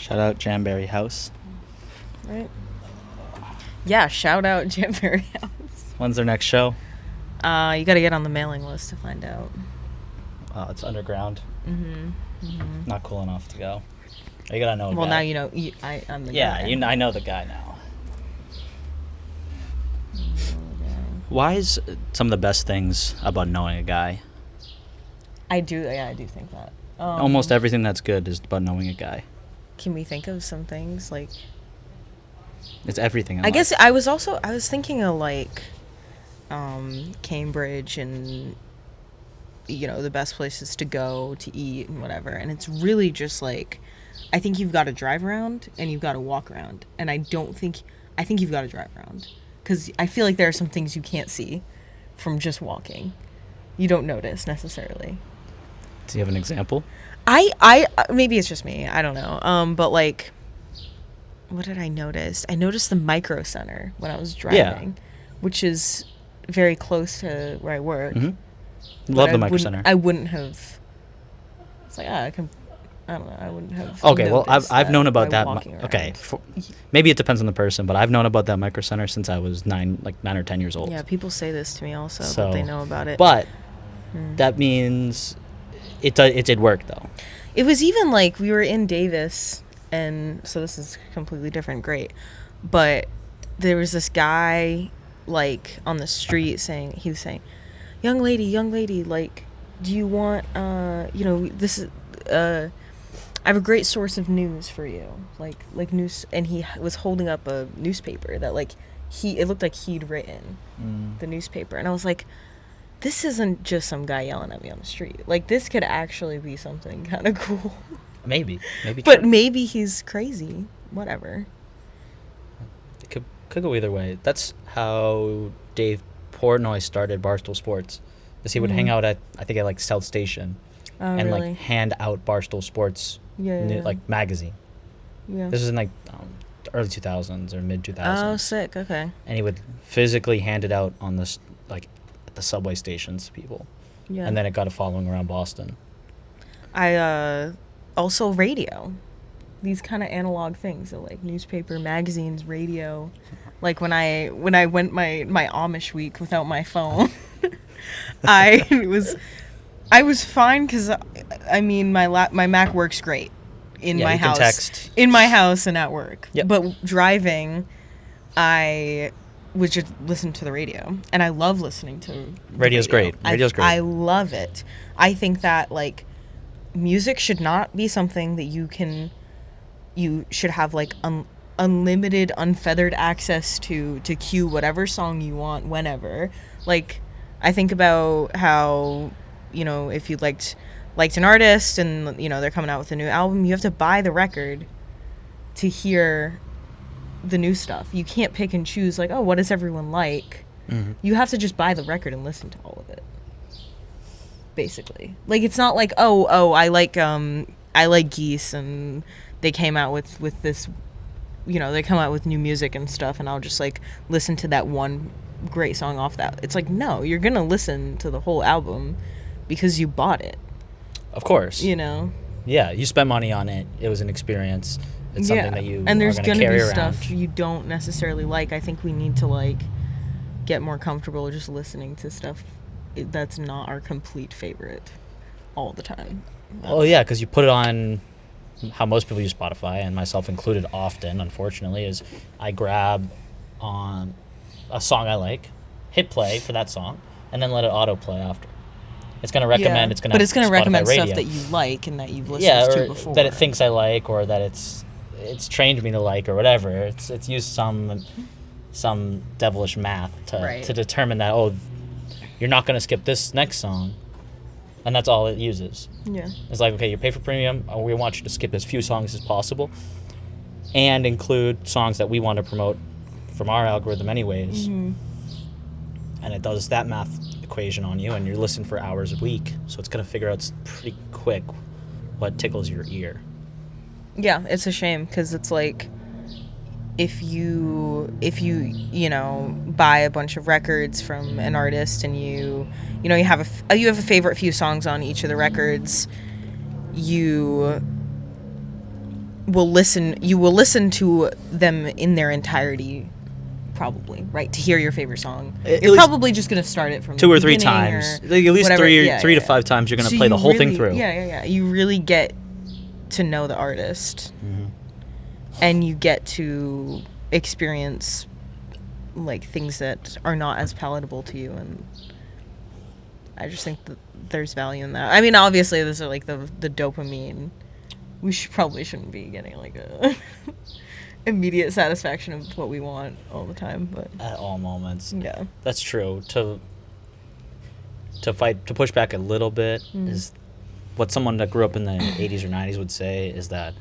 Shout out Jamberry House. Right? Yeah, shout out Jamberry House. When's their next show? You got to get on the mailing list to find out. It's underground. Mm-hmm. Not cool enough to go. You gotta know. Well, now you know. I'm the guy. Yeah, I know the guy now. Why is some of the best things about knowing a guy? I do think that. Almost everything that's good is about knowing a guy. Can we think of some things like? It's everything. I guess I was thinking of like, Cambridge and, the best places to go to eat and whatever, and it's really just like, I think you've got to drive around and you've got to walk around, and I think you've got to drive around. Because I feel like there are some things you can't see from just walking. You don't notice necessarily. Do you have an example? I maybe it's just me. I don't know. But like, what did I notice? I noticed the Micro Center when I was driving, which is very close to where I work. Mm-hmm. Love the Micro Center. I wouldn't have. It's like I don't know. I wouldn't have. Okay, well, I've known about that. Okay, maybe it depends on the person, but I've known about that Micro Center since I was 9 or 10 years old. Yeah, people say this to me also, but they know about it. But that means it did work though. It was even like we were in Davis, and so this is completely different. Great, but there was this guy like on the street he was saying, young lady, like, do you want this is I have a great source of news for you, like news, and he was holding up a newspaper that it looked like he'd written the newspaper, and I was like, this isn't just some guy yelling at me on the street. Like, this could actually be something kind of cool. Maybe. But maybe he's crazy. Whatever. It could go either way. That's how Dave Portnoy started Barstool Sports, because he would hang out at South Station. And really? Hand out Barstool Sports magazine. Yeah. This was in early 2000s or mid 2000s. Oh, sick. Okay. And he would physically hand it out on the at the subway stations to people. Yeah. And then it got a following around Boston. I also radio. These kind of analog things, so like newspaper, magazines, radio. Like when I went my Amish week without my phone, I was fine because, I mean, my Mac works great in my house. Can text. In my house and at work. Yep. But driving, I would just listen to the radio. And I love listening to Radio's great. Radio's great. I love it. I think that, like, music should not be something that you should have, like, unlimited, unfeathered access to cue whatever song you want whenever. Like, I think about how, if you liked an artist and, they're coming out with a new album, you have to buy the record to hear the new stuff. You can't pick and choose, like, oh, what does everyone like? Mm-hmm. You have to just buy the record and listen to all of it. Basically. Like, it's not like, I like Geese and they came out with this, they come out with new music and stuff, and I'll just, like, listen to that one great song off that. It's like, no, you're gonna listen to the whole album because you bought it. Of course. Yeah, you spent money on it. It was an experience. It's something that you and there's are gonna carry be around. stuff you don't necessarily like. I think we need to, like, get more comfortable just listening to stuff that's not our complete favorite all the time. Oh yeah, because you put it on. How most people use Spotify, and myself included often, unfortunately, is I grab on a song I like, hit play for that song, and then let it autoplay after. It's going to recommend. Yeah. It's going to recommend radio. Stuff that you like and that you've listened to before. That it thinks I like, or that it's trained me to like, or whatever. It's used some devilish math to determine that, you're not going to skip this next song, and that's all it uses. Yeah. It's like, okay, you pay for premium, we want you to skip as few songs as possible, and include songs that we want to promote from our algorithm anyways. Mm-hmm. And it does that math equation on you, and you're listening for hours a week, so it's going to figure out pretty quick what tickles your ear. Yeah, it's a shame, because it's like, if you buy a bunch of records from an artist, and you have a favorite few songs on each of the records, you will listen to them in their entirety, probably, right? To hear your favorite song, you're probably just gonna start it from 2 or the 3 beginning times. or Like, at least whatever. three to 5 times you're gonna So play the you whole thing really- through. Yeah. You really get to know the artist, and you get to experience like things that are not as palatable to you, and I just think that there's value in that. I mean, obviously, those are like the dopamine. We shouldn't be getting like a immediate satisfaction of what we want all the time, but At all moments. yeah. That's true. To push back a little bit is what someone that grew up in the 80s or 90s would say is that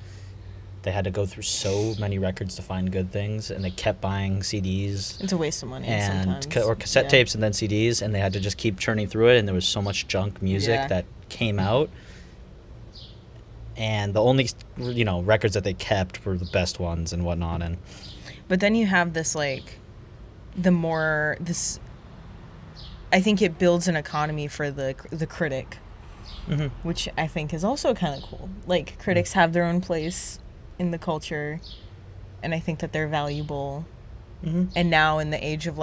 they had to go through so many records to find good things, and they kept buying CDs. It's a waste of money and sometimes. or cassette tapes and then CDs, and they had to just keep churning through it, and there was so much junk music Yeah. that came out, and the only records that they kept were the best ones and whatnot. And But then you have this I think it builds an economy for the critic, which I think is also kind of cool. Like, critics have their own place in the culture, and I think that they're valuable. And now in the age of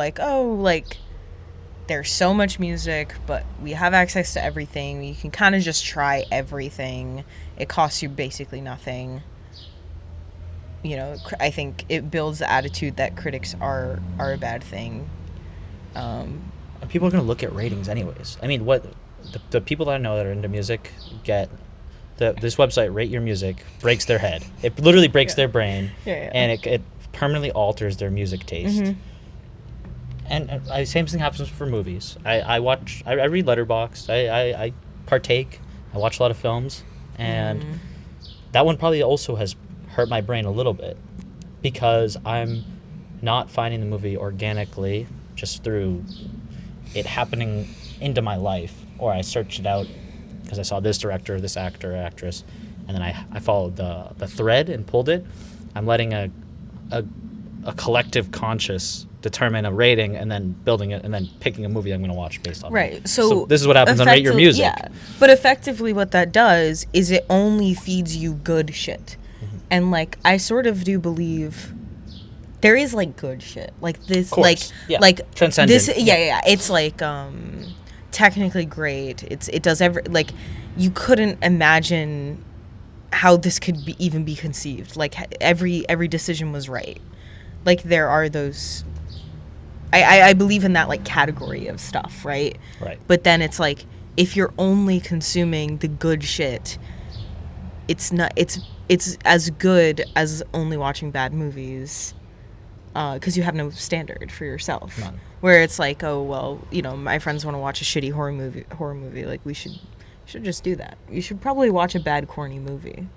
there's so much music, but we have access to everything. You can kind of just try everything. It costs you basically nothing. I think it builds the attitude that critics are a bad thing. And people are going to look at ratings anyways. I mean, what the people that I know that are into music get this website, Rate Your Music, breaks their head. It literally breaks their brain, and it permanently alters their music taste. And same thing happens for movies. I read Letterboxd. I partake. I watch a lot of films, and that one probably also has hurt my brain a little bit because I'm not finding the movie organically just through it happening into my life, or I searched it out because I saw this director, this actor, actress, and then I followed the thread and pulled it. I'm letting a collective conscious determine a rating and then building it and then picking a movie I'm going to watch based on Right. it. So this is what happens on Rate Your Music. Yeah. But effectively what that does is it only feeds you good shit. And I sort of do believe there is good shit. Like this transcendent. This it's technically great. It does you couldn't imagine how this could even be conceived. Every decision was right. There are those I believe in that category of stuff, right? Right. But then it's if you're only consuming the good shit, it's as good as only watching bad movies, because you have no standard for yourself. None. Where it's oh well, my friends want to watch a shitty horror movie. We should just do that. You should probably watch a bad corny movie.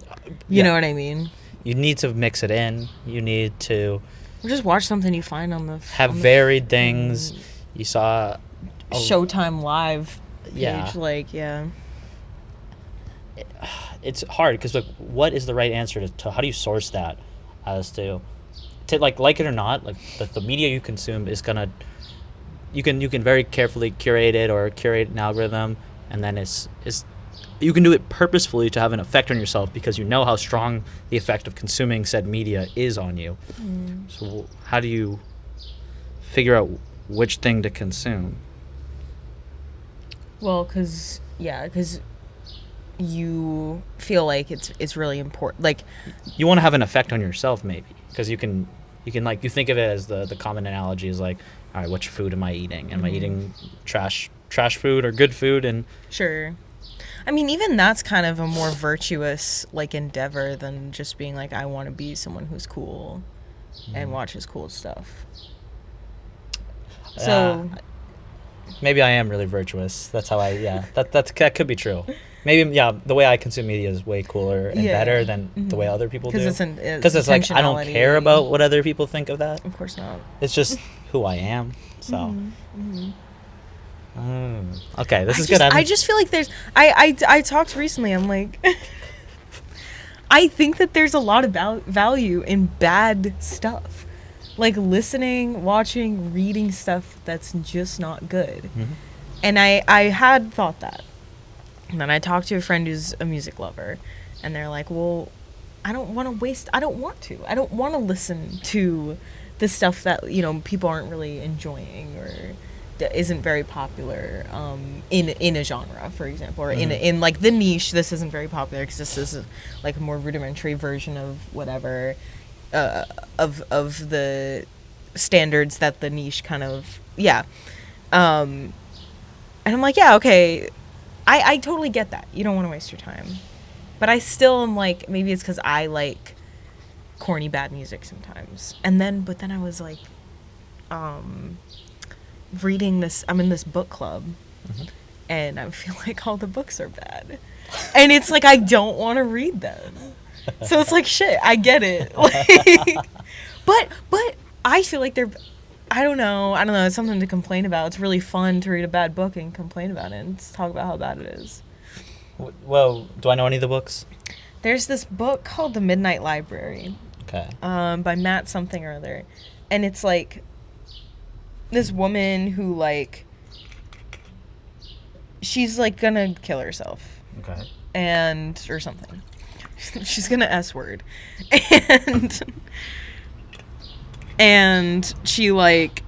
You know what I mean? You need to mix it in. You need to or just watch something you find on the varied things. You saw Showtime Live page, yeah. It's hard because what is the right answer to how do you source that as to like it or not, the media you consume is gonna you can very carefully curate it or curate an algorithm, and then it's you can do it purposefully to have an effect on yourself because you know how strong the effect of consuming said media is on you. So how do you figure out which thing to consume? Well, because you feel like it's really important. You want to have an effect on yourself, maybe, because you can you think of it as the common analogy is all right, which food am I eating? Am I eating trash food or good food? And sure. I mean, even that's kind of a more virtuous endeavor than just being I want to be someone who's cool and watches cool stuff. So maybe I am really virtuous. That's how that could be true. Maybe the way I consume media is way cooler and better than the way other people do. Because it's I don't care about what other people think of that. Of course not. It's just who I am. So. Okay, this is good. I just feel there's I talked recently. I'm I think that there's a lot of value in bad stuff, listening, watching, reading stuff that's just not good. And I had thought that, and then I talked to a friend who's a music lover, and they're well, I don't want to listen to the stuff that, you know, people aren't really enjoying or that isn't very popular in a genre, for example, or in like the niche. This isn't very popular because this is like a more rudimentary version of whatever of the standards that the niche kind of and I'm like, yeah, okay, I totally get that. You don't want to waste your time. But I still am like, maybe it's because I like corny bad music sometimes. But then I was like, reading this, I'm in this book club, and I feel like all the books are bad. And it's like, I don't want to read them. So it's like, shit, I get it. Like, but I feel like I don't know, it's something to complain about. It's really fun to read a bad book and complain about it and talk about how bad it is. Well, do I know any of the books? There's this book called The Midnight Library. Okay. By Matt something or other. And it's like this woman who like she's like gonna kill herself. Okay. Or something. She's gonna S-word. And she like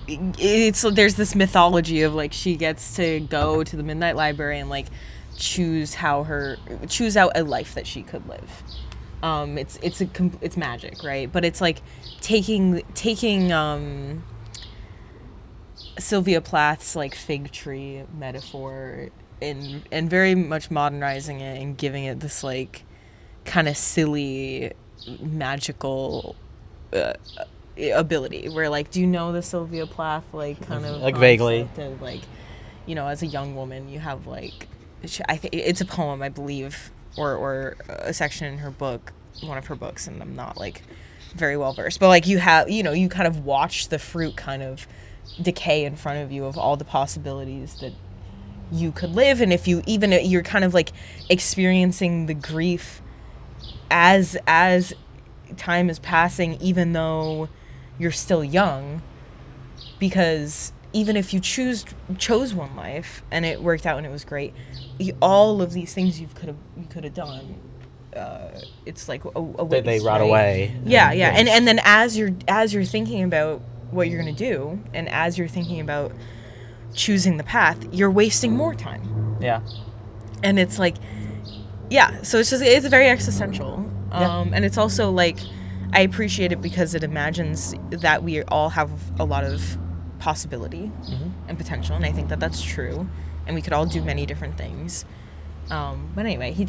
there's this mythology of like she gets to go to the Midnight Library and like choose out a life that she could live. It's magic, right? But it's like taking Sylvia Plath's like fig tree metaphor and very much modernizing it and giving it this like kind of silly magical ability where like, do you know the Sylvia Plath like kind of like vaguely of, like, you know, as a young woman you have like I think it's a poem, I believe, or a section in her book, one of her books, and I'm not like very well versed, but like you have, you know, you kind of watch the fruit kind of decay in front of you of all the possibilities that you could live, and if you're kind of like experiencing the grief as time is passing, even though you're still young, because even if you chose one life and it worked out and it was great, all of these things you could have done, it's like a waste, they rot right? away. Yeah. And then as you're thinking about what you're gonna do, and as you're thinking about choosing the path, you're wasting more time. Yeah. And it's like, yeah. So it's very existential. And it's also like, I appreciate it because it imagines that we all have a lot of possibility and potential, and I think that that's true, and we could all do many different things. But anyway, I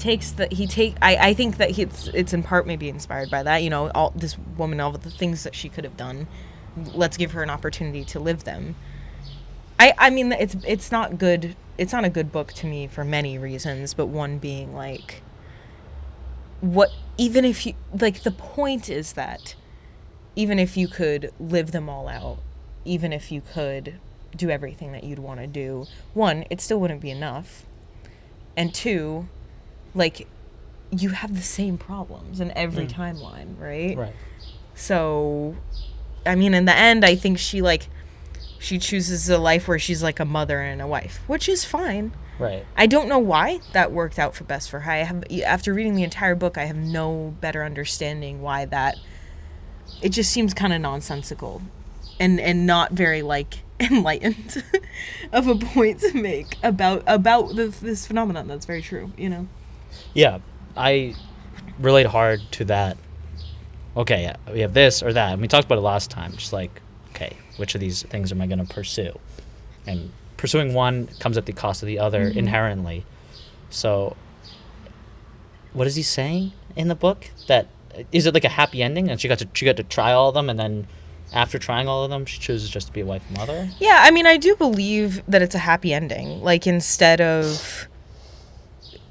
think that it's in part maybe inspired by that, you know, all this woman, all the things that she could have done, let's give her an opportunity to live them. I mean, it's not good. It's not a good book to me for many reasons, but one being like, even if you, like, the point is that even if you could live them all out, even if you could do everything that you'd want to do, one, it still wouldn't be enough. And two, like, you have the same problems in every timeline, right? Right. So, I mean, in the end, I think she chooses a life where she's like a mother and a wife, which is fine. Right. I don't know why that worked out for best for her. After reading the entire book, I have no better understanding why that. It just seems kind of nonsensical, and not very like enlightened of a point to make about this phenomenon that's very true, you know. Yeah, I relate hard to that. Okay, we have this or that, and we talked about it last time. Just like, okay, which of these things am I going to pursue? And pursuing one comes at the cost of the other inherently. So, what is he saying in the book? That is it like a happy ending, and she got to try all of them, and then after trying all of them, she chooses just to be a wife and mother? Yeah, I mean, I do believe that it's a happy ending. Like, instead of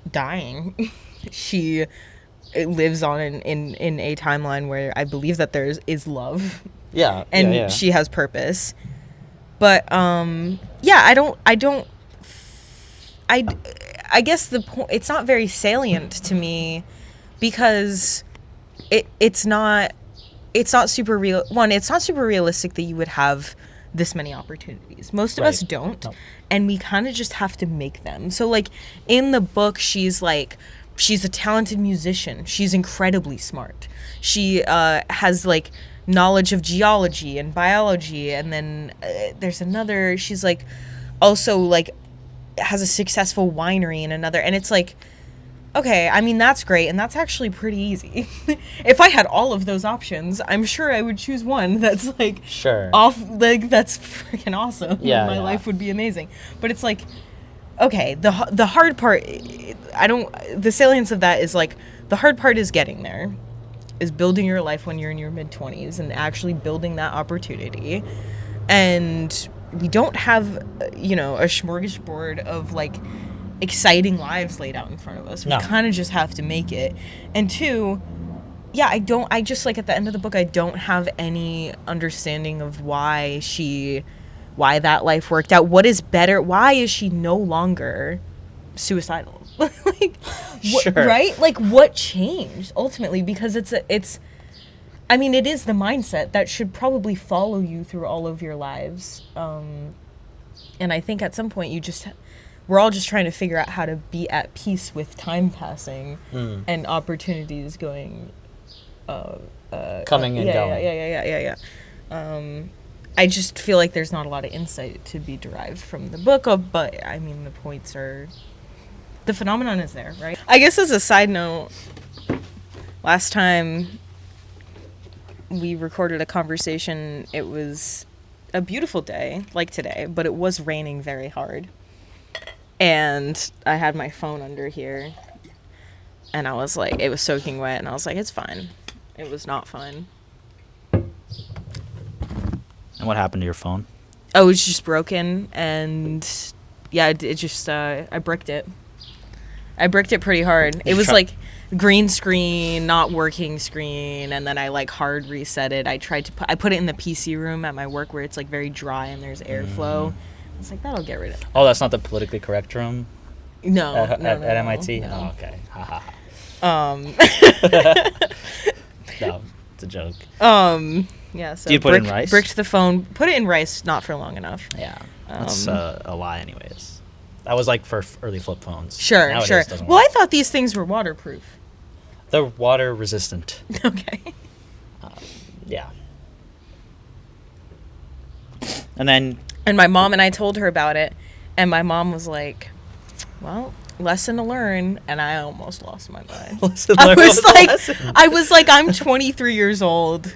dying, she lives on in a timeline where I believe that there is love. Yeah, and she has purpose. But I guess the point, it's not very salient to me because it's not super real. One, it's not super realistic that you would have this many opportunities. Most of us don't. No. And we kind of just have to make them. So, like, in the book, she's a talented musician. She's incredibly smart. She has, like, knowledge of geology and biology. And then there's another, she's, like, also, like, has a successful winery in another. And it's like, okay, I mean, that's great, and that's actually pretty easy. If I had all of those options, I'm sure I would choose one that's, like, Sure. that's freaking awesome. Yeah, My life would be amazing. But it's like, okay, the hard part, the salience of that is, like, the hard part is getting there, is building your life when you're in your mid-20s and actually building that opportunity. And we don't have, a smorgasbord of, like, exciting lives laid out in front of us. We kind of just have to make it. And two, I just, like, at the end of the book, I don't have any understanding of why that life worked out. What is better? Why is she no longer suicidal? Like, Sure. Right? Like, what changed ultimately? Because it is the mindset that should probably follow you through all of your lives. And I think at some point we're all just trying to figure out how to be at peace with time passing and opportunities going, coming and going. Yeah. I just feel like there's not a lot of insight to be derived from the book, but I mean, the points are, the phenomenon is there, right? I guess as a side note, last time we recorded a conversation, it was a beautiful day, like today, but it was raining very hard. And I had my phone under here, and I was like, it was soaking wet, and I was like, it's fine. It was not fine. And what happened to your phone? Oh, it was just broken, and yeah, it just, I bricked it. I bricked it pretty hard. It was like green screen, not working screen, and then I, like, hard reset it. I put it in the PC room at my work where it's, like, very dry and there's airflow. It's like, that'll get rid of it. Oh, that's not the politically correct room? No. At MIT? No. Oh, okay. Ha ha ha. No, it's a joke. Yeah, so Do you put it in rice? Bricked the phone, put it in rice, not for long enough. Yeah. That's a lie anyways. That was, like, for early flip phones. Sure. Nowadays it doesn't Well, work. I thought these things were waterproof. They're water resistant. Okay. Yeah. And then... And my mom and I told her about it, and my mom was like, well, lesson to learn, and I almost lost my mind. I was like, I'm 23 years old,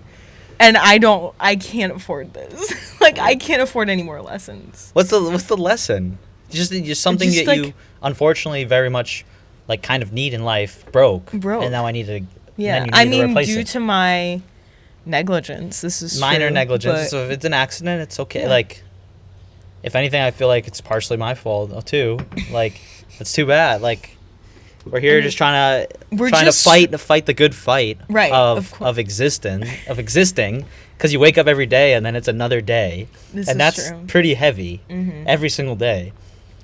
and I can't afford this. Like, I can't afford any more lessons. What's the lesson? Just something Just, that like, you unfortunately very much, like, kind of need in life broke. And now I need to Yeah, then you need to replace due it. to my negligence, this is Minor true, negligence. but- So if it's an accident, it's okay. Yeah. Like, if anything, I feel like it's partially my fault too. Like, it's too bad. Like, we're here just trying to fight the good fight, Right, of existing, because you wake up every day and then it's another day, This and is that's true. pretty heavy Mhm. every single day,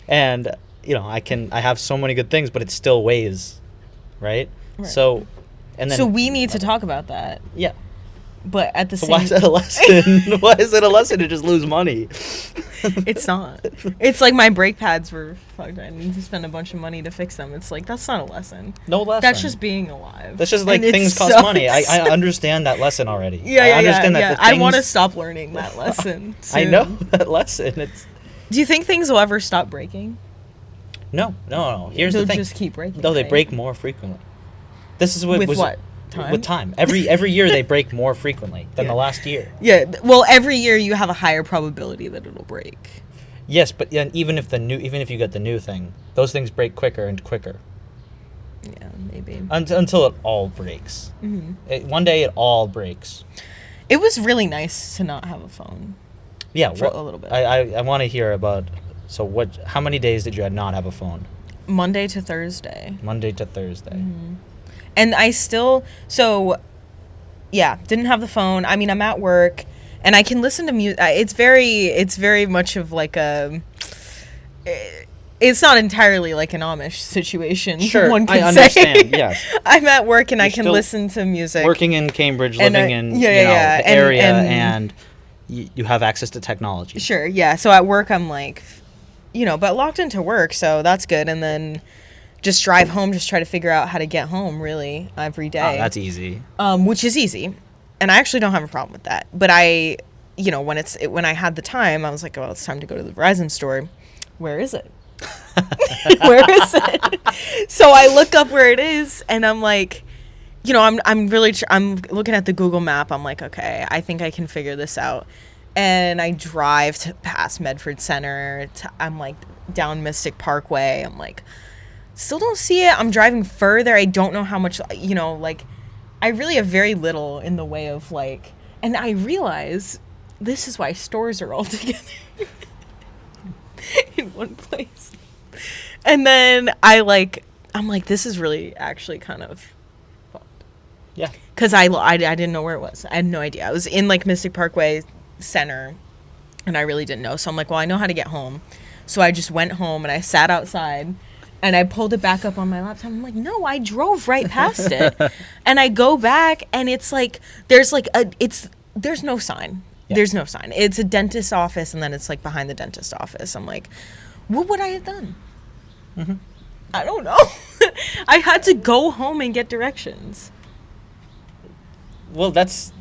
and I have so many good things, but it still weighs, right? Right. So, and then So we need to talk about that. yeah. But at the So same why is that a lesson? Why is it a lesson to just lose money? It's not. It's like my brake pads were fucked. I need to spend a bunch of money to fix them. It's like, that's not a lesson. No lesson. That's just being alive. That's just like And it things cost sucks. money. I understand that lesson already. Yeah. I understand that. I want to stop learning that lesson. I soon. know that lesson. It's Do you think things will ever stop breaking? no. Here's They'll the thing. just keep breaking. No, they right? break more frequently. This is what With was what? Time? with time. Every year they break more frequently than Yeah. the last year. Yeah. Well, every year you have a higher probability that it'll break. Yes, but even if you get the new thing, those things break quicker and quicker Yeah, maybe. until it all breaks. Mm-hmm. One day it all breaks. It was really nice to not have a phone. Yeah, For a little bit. I want to hear about. So how many days did you not have a phone? Monday to Thursday. Monday to Thursday. Mm-hmm. And I still, didn't have the phone. I mean, I'm at work, and I can listen to music. It's very much of like a, it's not entirely like an Amish situation. Sure, one I can understand, say. yes. I'm at work, and I You're can still listen to music. Working in Cambridge, And living I- in yeah, yeah, the and- area, and- you have access to technology. Sure, yeah. So at work, I'm like, but locked into work, so that's good. And then just drive home, just try to figure out how to get home, really, every day. Oh, that's easy. Which is easy. And I actually don't have a problem with that. But when I had the time, I was like, well, it's time to go to the Verizon store. Where is it? Where is it? So I look up where it is, and I'm like, I'm looking at the Google map. I'm like, okay, I think I can figure this out. And I drive past Medford Center. I'm like down Mystic Parkway. I'm like, still don't see it. I'm driving further. I don't know how much, I really have very little in the way of and I realize this is why stores are all together in one place. And then I'm like, this is really actually kind of fucked. Yeah. Because I didn't know where it was. I had no idea. I was in Mystic Parkway Center, and I really didn't know. So I'm like, well, I know how to get home. So I just went home and I sat outside. And I pulled it back up on my laptop. I'm like, no, I drove right past it. And I go back, and it's there's no sign. Yeah. There's no sign. It's a dentist's office, and then it's behind the dentist's office. I'm like, what would I have done? Mm-hmm. I don't know. I had to go home and get directions. Well, that's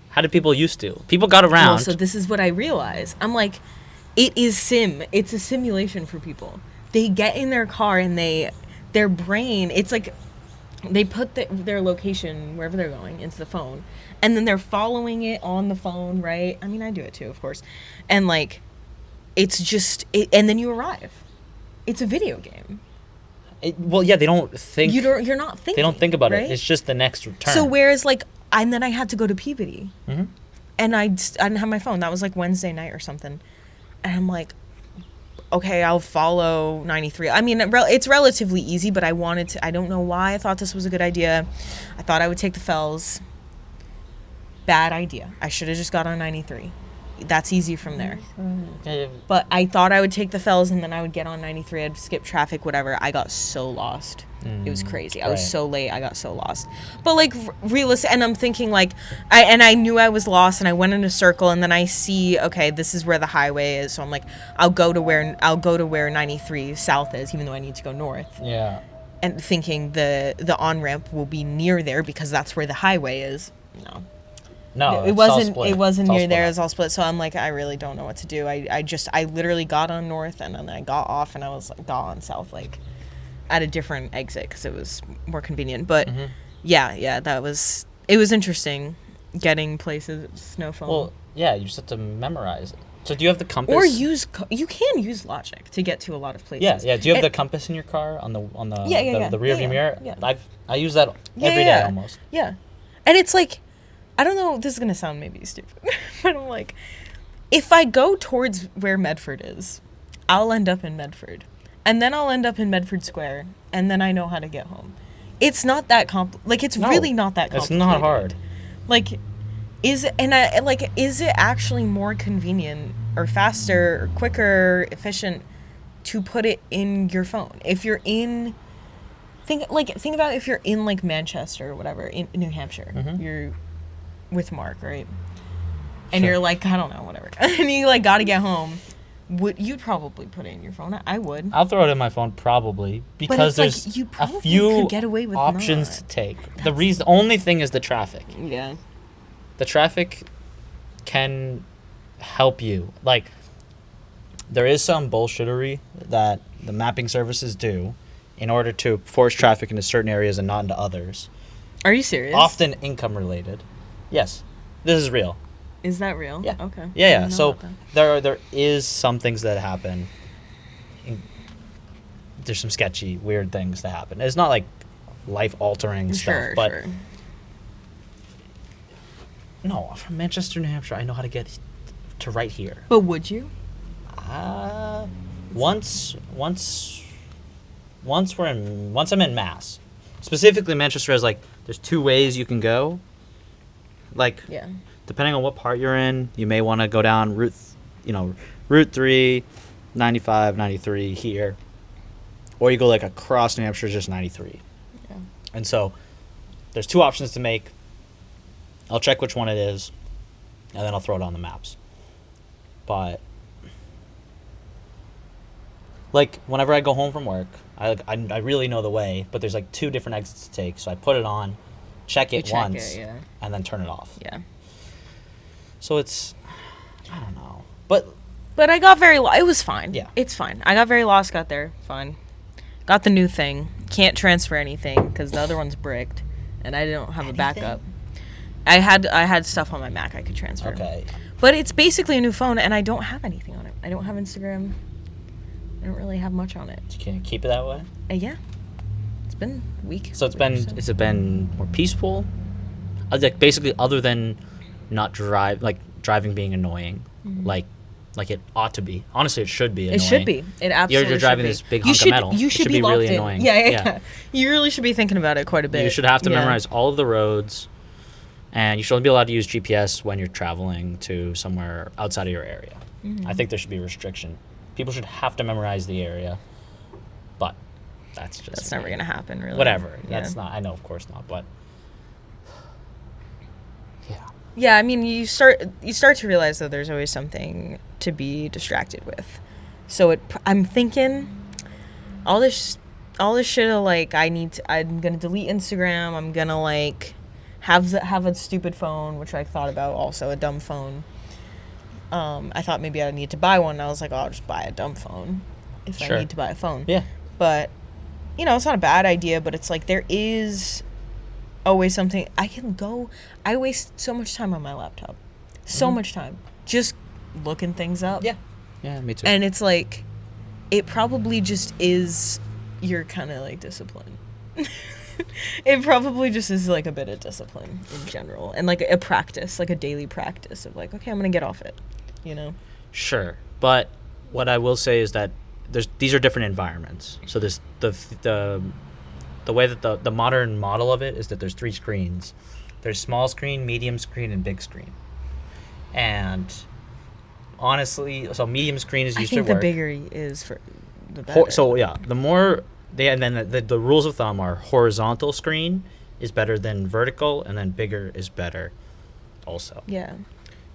how did people used to? People got around. Well, so this is what I realized. I'm like, it's a simulation for people. They get in their car and their brain, it's like they put their location wherever they're going into the phone, and then they're following it on the phone, right? I mean, I do it too, of course. And it's just and then you arrive. It's a video game. Well, yeah, they don't think. You're not thinking. They don't think about right? it. It's just the next turn. So whereas and then I had to go to Peabody, mm-hmm. and I didn't have my phone. That was Wednesday night or something, and I'm like, okay, I'll follow 93. I mean, it's relatively easy, but I don't know why I thought this was a good idea. I thought I would take the Fells. Bad idea. I should have just got on 93. That's easy from there. But I thought I would take the Fells, and then I would get on 93. I'd skip traffic, whatever. I got so lost. It was crazy. I was so late. I got so lost. But realistic, and I'm thinking I knew I was lost, and I went in a circle, and then I see, okay, this is where the highway is. So I'm like, I'll go to where 93 south is, even though I need to go north. Yeah. And thinking the on ramp will be near there because that's where the highway is. No, it wasn't near there. It was all split. So I'm like, I really don't know what to do. I literally got on north, and then I got off, and I got on south, at a different exit because it was more convenient. But mm-hmm. yeah, it was interesting getting places snow phone. Well, yeah, you just have to memorize it. So do you have the compass? Or you can use logic to get to a lot of places. Yeah. Do you have the compass in your car on the rear view mirror? Yeah. I use that every day almost. Yeah, and it's I don't know. This is gonna sound maybe stupid, but I'm like, if I go towards where Medford is, I'll end up in Medford, and then I'll end up in Medford Square, and then I know how to get home. It's not that it's really not that complicated. It's not hard. Is it actually more convenient or faster or quicker, efficient to put it in your phone? If you're in, think about if you're in Manchester or whatever in New Hampshire, mm-hmm. you're with Mark, right? And you're I don't know, whatever, and you gotta get home. You'd probably put it in your phone? I would. I'll throw it in my phone probably because there's you a few could get away with options to take. The only thing is the traffic. Yeah. The traffic can help you. There is some bullshittery that the mapping services do in order to force traffic into certain areas and not into others. Are you serious? Often income related. Yes. This is real. Is that real? Yeah. Okay. Yeah. So there is some things that happen. There's some sketchy, weird things that happen. It's not life-altering stuff, but sure. No, from Manchester, New Hampshire, I know how to get to right here. But would you? Once I'm in Mass, specifically Manchester has there's two ways you can go. Yeah. Depending on what part you're in, you may want to go down Route 3, 95, 93 here, or you go across New Hampshire, just 93. Yeah. And so, there's two options to make. I'll check which one it is, and then I'll throw it on the maps. But like whenever I go home from work, I really know the way, but there's like 2 different exits to take, so I put it on, check it once, and then turn it off. Yeah. So it's, I don't know, but I got very it was fine. Yeah. It's fine. I got very lost, got there, fine. Got the new thing. Can't transfer anything because the other one's bricked, and I don't have a backup. I had stuff on my Mac I could transfer. Okay. But it's basically a new phone, and I don't have anything on it. I don't have Instagram. I don't really have much on it. Can you keep it that way? Yeah. It's been a week. So has it been more peaceful? Like basically, other than not driving being annoying, like it ought to be. Honestly, it should be annoying. It should be. It absolutely You're driving should be. this big hunk of metal. You should be really locked in. annoying. Yeah. You really should be thinking about it quite a bit. You should have to memorize all of the roads, and you should only be allowed to use GPS when you're traveling to somewhere outside of your area. Mm-hmm. I think there should be a restriction. People should have to memorize the area, but that's never gonna happen, really. Whatever. Yeah. That's not. I know, of course not, but yeah. Yeah, I mean, you start to realize that there's always something to be distracted with. So I'm thinking all this shit of like I'm gonna delete Instagram. I'm gonna like have a stupid phone, which I thought about, also a dumb phone. I thought maybe I need to buy one. And I was like, oh, I'll just buy a dumb phone if I need to buy a phone. Yeah. But it's not a bad idea. But it's like there is always something I waste so much time on my laptop, so much time just looking things up. Yeah, me too. And it's like it probably just is your kind of like discipline. It probably just is like a bit of discipline in general, and like a practice, like a daily practice of like, okay, I'm gonna get off it, Sure, but what I will say is that these are different environments. So there's the way that the modern model of it is that there's 3 screens. There's small screen, medium screen, and big screen. And honestly, so medium screen is used to work. I think the bigger is for the better. So yeah, the more and then the rules of thumb are horizontal screen is better than vertical, and then bigger is better also. Yeah.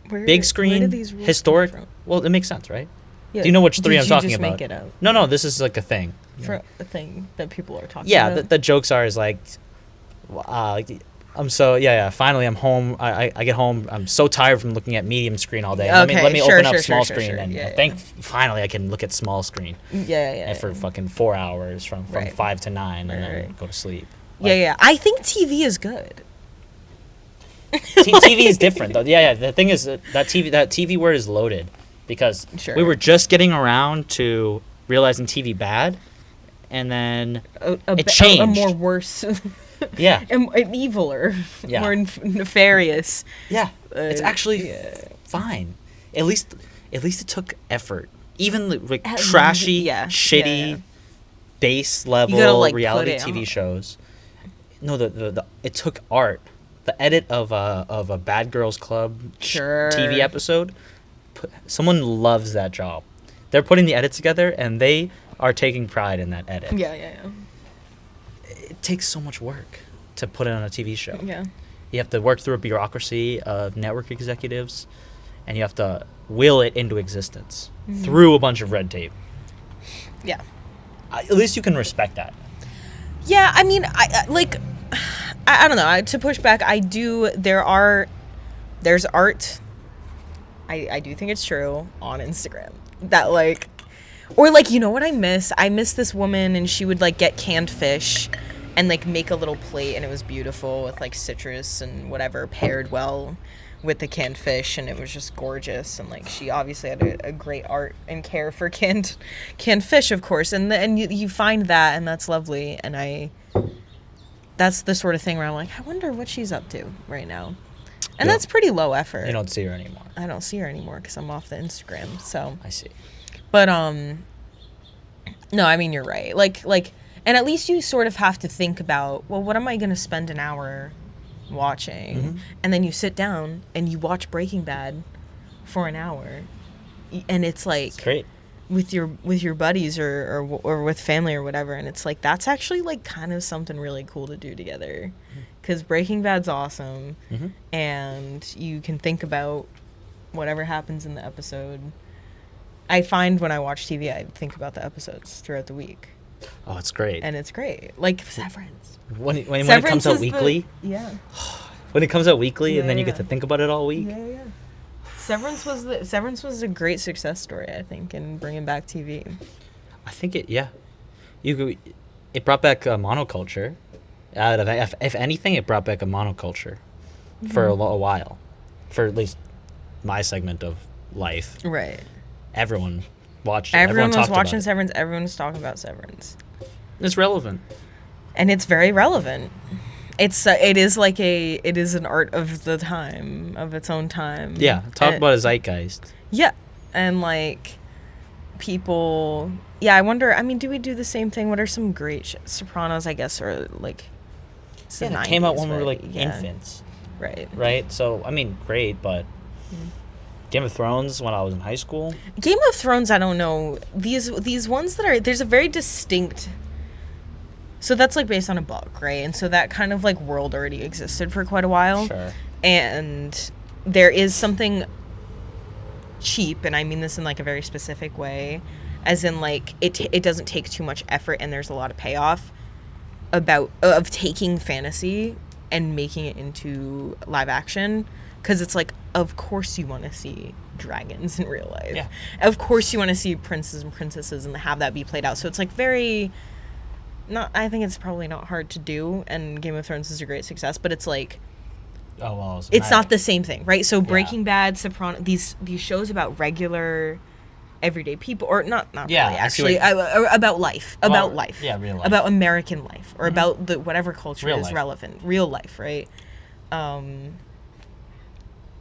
Big screen, where did these rules historic. come from? Well, it makes sense, right? Yeah. Do you know which 3 I'm talking Did you just about? make it up? No, this is like a thing. For a thing that people are talking Yeah, about? the jokes are is like, finally I'm home. I get home. I'm so tired from looking at medium screen all day. Okay, let me sure, open up sure, small sure, screen sure. and Yeah, finally I can look at small screen. Yeah. For fucking 4 hours from Right. 5 to 9 and then Right. go to sleep. Yeah. I think TV is good. TV is different though. Yeah. The thing is that TV word is loaded because we were just getting around to realizing TV bad, and then it changed. A more worse. Yeah. and eviler. Yeah. More nefarious. Yeah. It's actually fine. At least it took effort. Even like trashy, shitty, base level reality TV shows. No, it took art. The edit of a Bad Girls Club TV episode. Someone loves that job. They're putting the edit together, and they are taking pride in that edit. Yeah. It takes so much work to put it on a TV show. Yeah. You have to work through a bureaucracy of network executives, and you have to will it into existence through a bunch of red tape. Yeah. At least you can respect that. Yeah, I mean, I don't know. To push back, there's art. I do think it's true on Instagram that or you know what I miss? I miss this woman, and she would get canned fish and make a little plate, and it was beautiful with citrus and whatever paired well with the canned fish, and it was just gorgeous. And she obviously had a great art and care for canned fish, of course. And you find that, and that's lovely. And that's the sort of thing where I'm like, I wonder what she's up to right now. And that's pretty low effort. You don't see her anymore. I don't see her anymore because I'm off the Instagram. So I see. But no, I mean, you're right. And at least you sort of have to think about, well, what am I going to spend an hour watching? Mm-hmm. And then you sit down and you watch Breaking Bad for an hour, and it's It's great. with your buddies or with family or whatever, and it's that's actually kind of something really cool to do together, because Breaking Bad's awesome, and you can think about whatever happens in the episode. I find when I watch TV, I think about the episodes throughout the week. Oh, it's great. And it's great. Like Severance. When it Severance comes out is weekly, yeah. when it comes out weekly, and then you Yeah. get to think about it all week. Yeah. Severance was a great success story, I think, in bringing back TV. I think it brought back a monoculture. If anything, it brought back a monoculture for a while, for at least my segment of life. Right. Everyone watched it. Everyone was talked about watching it. Severance. Everyone was talking about Severance. It's relevant. And it's very relevant. It is an art of the time, of its own time. Yeah, talk about a zeitgeist. Yeah, and like people. Yeah, I wonder. I mean, do we do the same thing? What are some great Sopranos? I guess, or like. It's the Yeah, it came out 90s, when we were like yeah. infants, Right. right? So I mean, great, but Game of Thrones when I was in high school. Game of Thrones, I don't know. These ones that are, there's a very distinct. So that's like based on a book, right? And so that kind of like world already existed for quite a while. Sure. And there is something cheap, and I mean this in like a very specific way, as in like it doesn't take too much effort, and there's a lot of payoff of taking fantasy and making it into live action, because it's like, of course you want to see dragons in real life. Yeah. Of course you want to see princes and princesses and have that be played out. So it's like very I think it's probably not hard to do, and Game of Thrones is a great success, but it's like Oh well. it's not the same thing, right? So Breaking Bad, Sopranos, these shows about regular everyday people, or not Yeah, really, I see actually, what about life, about life, yeah, real life. about American life, or about the whatever culture Real is life. relevant, real life, right?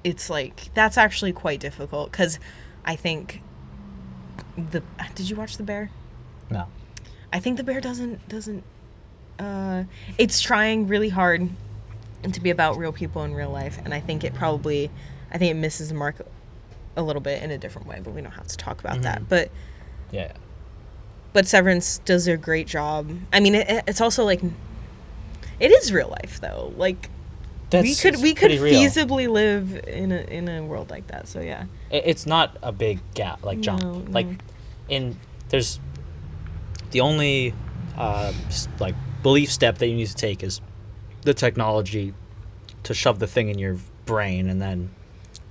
It's like that's actually quite difficult, because I think did you watch The Bear? No. I think The Bear doesn't it's trying really hard to be about real people in real life, and I think it misses the mark a little bit in a different way, but we don't have to talk about that. But Yeah. Severance does a great job. I mean, it's also like it is real life though. Like we could pretty real. feasibly live in a world like that. So yeah. It's not a big gap, like jump. No. Like there's the only like belief step that you need to take is the technology to shove the thing in your brain and then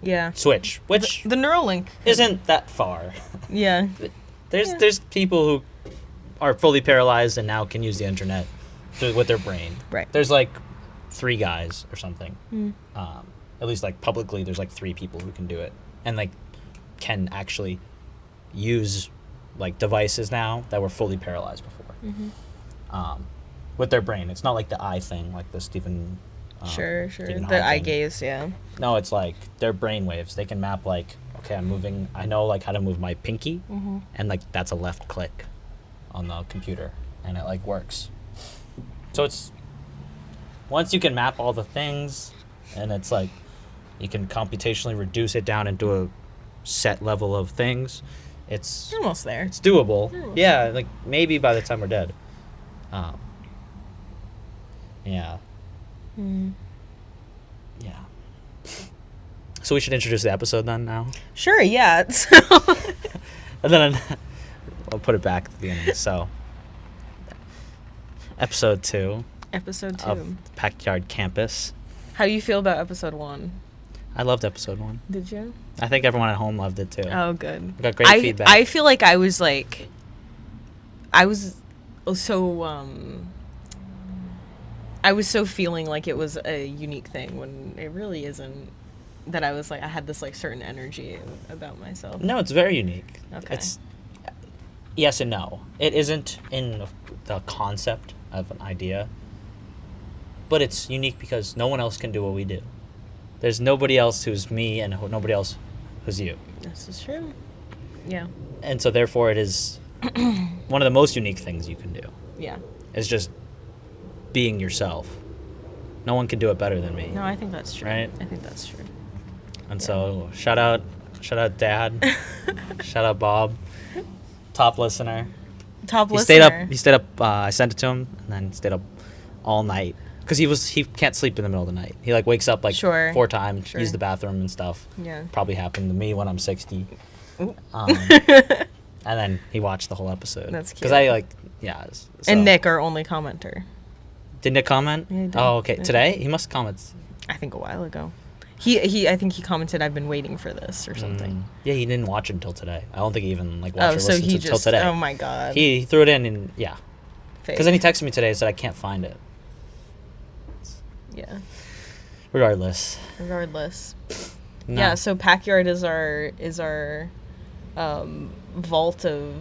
Yeah. switch, which The Neuralink isn't that far. Yeah. There's people who are fully paralyzed and now can use the internet with their brain. Right. There's like 3 guys or something. At least like publicly, there's like 3 people who can do it and like can actually use like devices now that were fully paralyzed before. With their brain. It's not like the eye thing, like the Stephen. Sure. Stephen The eye Hawking. gaze, yeah. No, it's like their brain waves. They can map like, okay, I'm moving. I know like how to move my pinky, and like that's a left click on the computer, and it like works. So it's once you can map all the things, and it's like you can computationally reduce it down into a set level of things. It's Almost there. it's doable. Yeah, like maybe by the time we're dead. Yeah. Yeah. So we should introduce the episode then now? Sure, yeah. And then I'll put it back at the beginning. So, episode 2 Episode 2. of Backyard Campus. How do you feel about episode 1? I loved episode 1. Did you? I think everyone at home loved it too. Oh, good. We got great feedback. I feel like I was so feeling like it was a unique thing when it really isn't. That I was like, I had this like certain energy about myself. No, it's very unique. Okay. It's yes and no. It isn't in the concept of an idea, but it's unique because no one else can do what we do. There's nobody else who's me and nobody else who's you. This is true. Yeah. And so therefore it is one of the most unique things you can do. Yeah. Is just being yourself. No one can do it better than me. No, I think that's true. Right? I think that's true. And so shout out Dad. Shout out Bob. Top listener. Top He listener. stayed up I sent it to him and then stayed up all night because he can't sleep in the middle of the night. He like wakes up like Sure. 4 times, Sure. use the bathroom and stuff. Yeah. Probably happened to me when I'm 60. Ooh. And then he watched the whole episode. That's Because cute. I like, yeah. So. And Nick, our only commenter. Did Nick comment? Yeah, he did. Oh, okay. Yeah. Today? He must comment. I think a while ago. I think he commented, "I've been waiting for this" or something. Yeah, he didn't watch it until today. I don't think he even like watched Oh, or so listened he until just. today. Oh my god. He threw it in and yeah. Fake. Because then he texted me today and said I can't find it. Yeah. Regardless. No. Yeah. So Packyard is our vault of,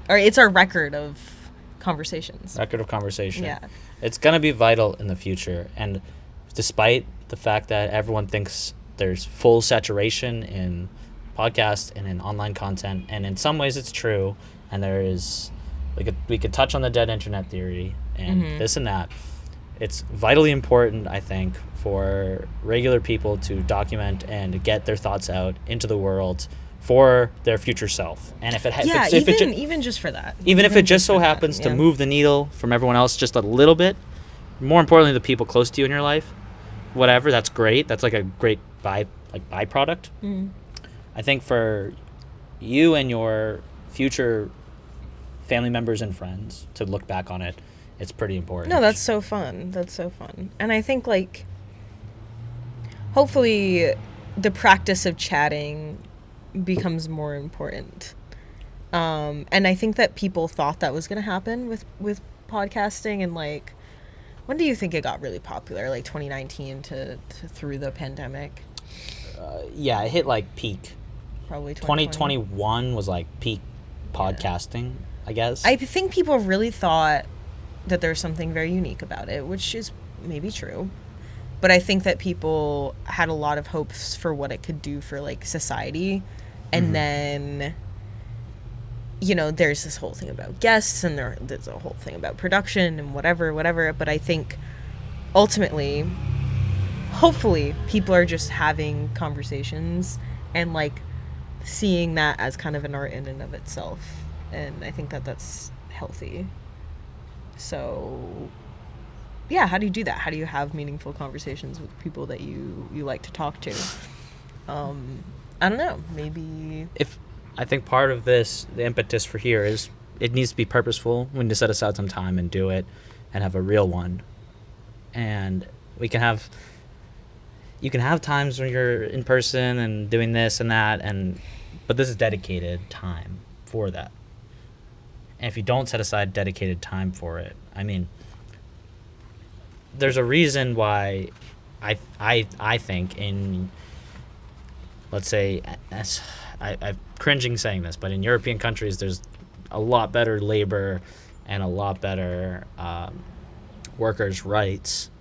or it's our record of conversations. Record of conversation. Yeah. It's going to be vital in the future. And despite the fact that everyone thinks there's full saturation in podcasts and in online content, and in some ways it's true, and there is, we could touch on the dead internet theory and this and that. It's vitally important, I think, for regular people to document and get their thoughts out into the world for their future self. And if it even just for that. even if it just so for that, happens to yeah. move the needle from everyone else just a little bit, more importantly, the people close to you in your life, whatever, that's great. That's like a great byproduct. I think for you and your future family members and friends to look back on it, it's pretty important. No, that's so fun. And I think, like, hopefully the practice of chatting becomes more important. And I think that people thought that was going to happen with podcasting, and like, when do you think it got really popular? Like 2019 to through the pandemic? Yeah, it hit like peak. Probably 2021 was like peak podcasting, I guess. I think people really thought that there's something very unique about it, which is maybe true. But I think that people had a lot of hopes for what it could do for, like, society. And then, you know, there's this whole thing about guests, and there's a whole thing about production and whatever. But I think ultimately, hopefully, people are just having conversations and, like, seeing that as kind of an art in and of itself. And I think that that's healthy. So, yeah, how do you do that? How do you have meaningful conversations with people that you like to talk to? I don't know. Maybe... I think part of this, the impetus for here is it needs to be purposeful. We need to set aside some time and do it and have a real one. And you can have times when you're in person and doing this and that, but this is dedicated time for that. And if you don't set aside dedicated time for it, I mean, there's a reason why I think in, let's say, I'm cringing saying this, but in European countries, there's a lot better labor and a lot better workers' rights.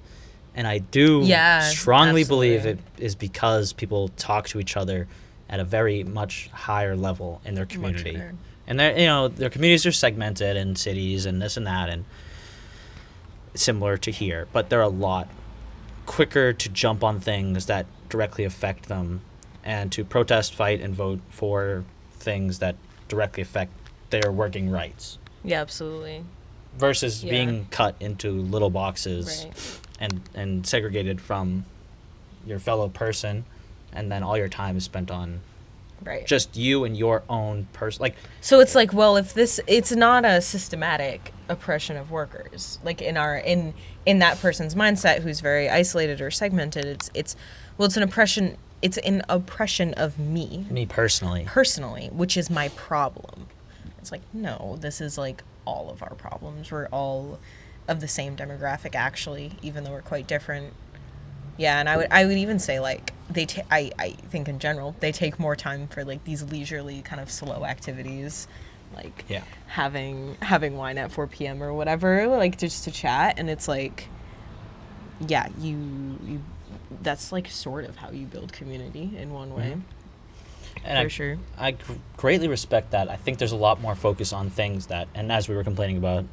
And I do strongly believe it is because people talk to each other at a very much higher level in their community. And their communities are segmented in cities and this and that, and similar to here, but they're a lot quicker to jump on things that directly affect them and to protest, fight, and vote for things that directly affect their working rights. Yeah, absolutely. Versus being cut into little boxes and segregated from your fellow person, and then all your time is spent on just you and your own person. Like, so it's like, well, if it's not a systematic oppression of workers, like in that person's mindset who's very isolated or segmented, it's an oppression. It's an oppression of me personally, which is my problem. It's like, no, this is like all of our problems. We're all of the same demographic, actually, even though we're quite different. Yeah, and I would even say, like, I think in general they take more time for, like, these leisurely kind of slow activities, like having wine at 4 p.m. or whatever, like, just to chat. And it's like, yeah, you that's like sort of how you build community in one way. And for sure. I greatly respect that. I think there's a lot more focus on things that, and as we were complaining about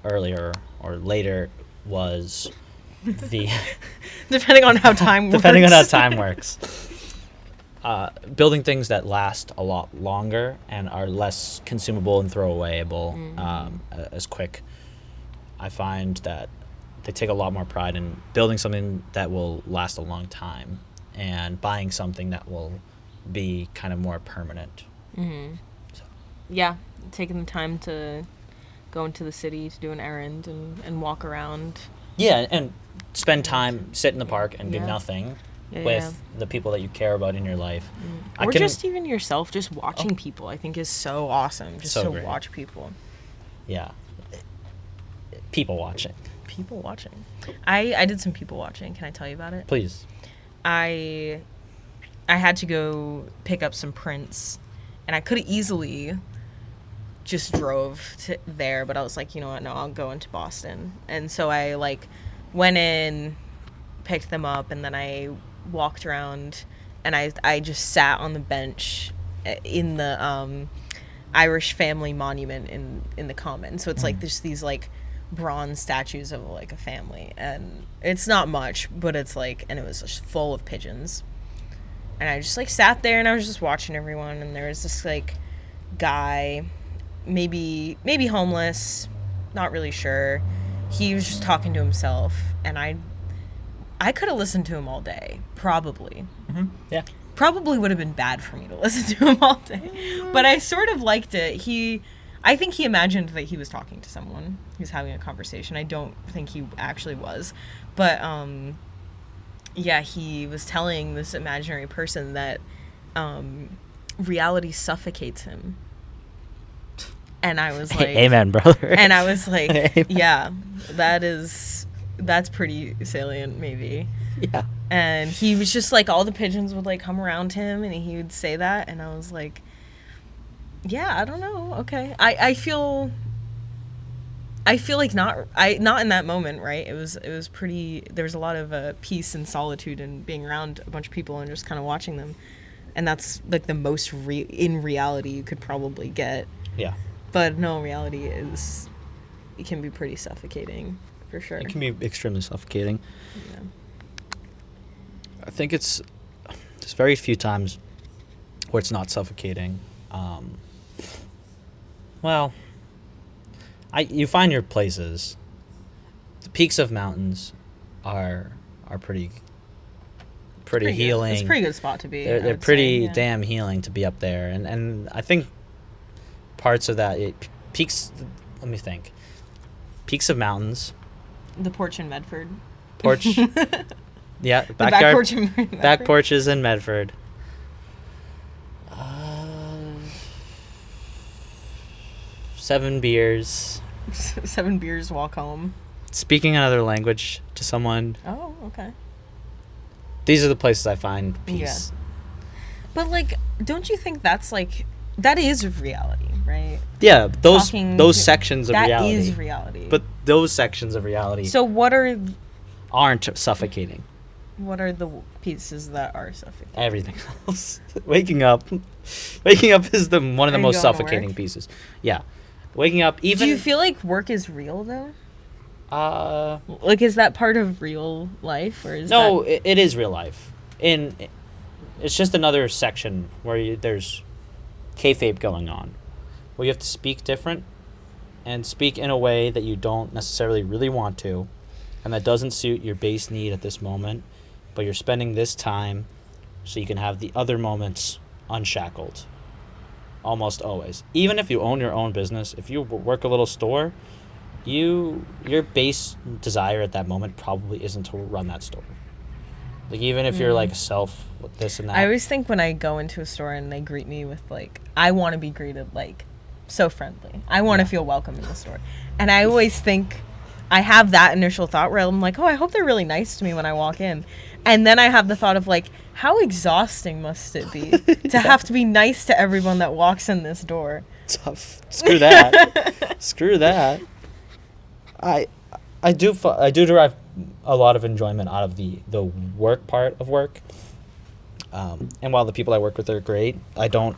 earlier or later, was the depending on how time works. Building things that last a lot longer and are less consumable and throwawayable as quick. I find that they take a lot more pride in building something that will last a long time and buying something that will be kind of more permanent. Mm-hmm. Yeah, taking the time to go into the city to do an errand and walk around. Yeah, and spend time, sit in the park and do nothing with the people that you care about in your life. Or just even yourself, just watching people, I think is so awesome. Just so to great. Watch people. Yeah. People watching. People watching. I did some people watching. Can I tell you about it? Please. I had to go pick up some prints, and I could have easily just drove to there, but I was like, you know what, no, I'll go into Boston. And so I like went in, picked them up, and then I walked around, and I just sat on the bench in the Irish family monument in the Common. So it's like there's these like bronze statues of like a family, and it's not much, but it's like, and it was just full of pigeons. And I just like sat there and I was just watching everyone, and there was this like guy, maybe homeless, not really sure. He was just talking to himself, and I could have listened to him all day, probably. Mm-hmm. Yeah. Probably would have been bad for me to listen to him all day, but I sort of liked it. I think he imagined that he was talking to someone. He was having a conversation. I don't think he actually was, but yeah, he was telling this imaginary person that reality suffocates him. And I was like, amen, brother. And I was like, yeah, that's pretty salient, maybe. Yeah. And he was just like, all the pigeons would like come around him, and he would say that, and I was like, yeah, I don't know. Okay. I feel like not in that moment, right? It was pretty, there was a lot of peace and solitude and being around a bunch of people and just kind of watching them. And that's like the most in reality you could probably get. Yeah. But no, reality it can be pretty suffocating, for sure. It can be extremely suffocating. Yeah. I think there's very few times where it's not suffocating. Well, you find your places. The peaks of mountains are pretty healing. It's a pretty good spot to be. They're pretty damn healing to be up there, and I think parts of that peaks. Let me think. Peaks of mountains. The porch in Medford. Porch. Yeah, the back porch in Medford. Back porches in Medford. 7 beers. 7 beers, walk home. Speaking another language to someone. Oh, okay. These are the places I find peace. Yeah. But like, don't you think that's like, that is reality, right? Yeah, those sections of reality. That is reality. But those sections of reality. So aren't suffocating. What are the pieces that are suffocating? Everything else. Waking up is one of the most suffocating pieces. Yeah. Waking up, even... Do you feel like work is real, though? Like, is that part of real life, or is No, it is real life. It's just another section where there's kayfabe going on, where you have to speak different and speak in a way that you don't necessarily really want to, and that doesn't suit your base need at this moment, but you're spending this time so you can have the other moments unshackled. Almost always. Even if you own your own business, if you work a little store, your base desire at that moment probably isn't to run that store. Like, even if you're like self this and that. I always think when I go into a store and they greet me with like, I want to be greeted like so friendly. I want to feel welcome in the store. And I always think, I have that initial thought where I'm like, oh, I hope they're really nice to me when I walk in. And then I have the thought of like, how exhausting must it be to have to be nice to everyone that walks in this door? Tough. Screw that. Screw that. I do derive a lot of enjoyment out of the work part of work. And while the people I work with are great, I don't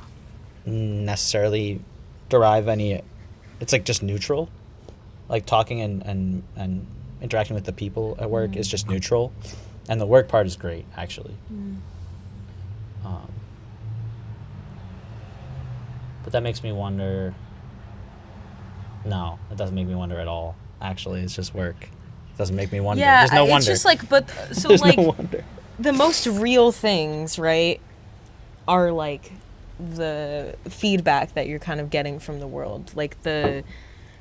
necessarily derive any. It's like just neutral. Like talking and interacting with the people at work is just neutral. And the work part is great, actually. But that makes me wonder. No, it doesn't make me wonder at all. Actually, it's just work. Doesn't make me wonder. Yeah, There's no wonder. it's just like, but so There's like no wonder. the most real things, right, are like the feedback that you're kind of getting from the world, like the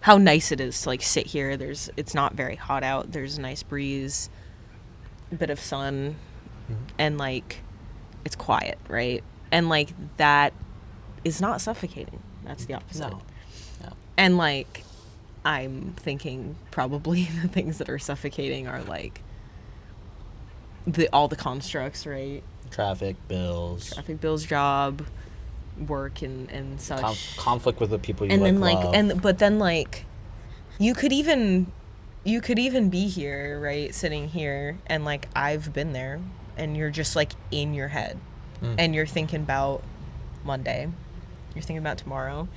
how nice it is to like sit here. It's not very hot out. There's a nice breeze, a bit of sun, and like it's quiet, right? And like that is not suffocating. That's the opposite. No. And like I'm thinking probably the things that are suffocating are like all the constructs, right? Traffic bills, Job, work, and such. conflict with the people you And then love. but then like you could even be here, right, sitting here, and like I've been there, and you're just like in your head, and you're thinking about Monday, you're thinking about tomorrow,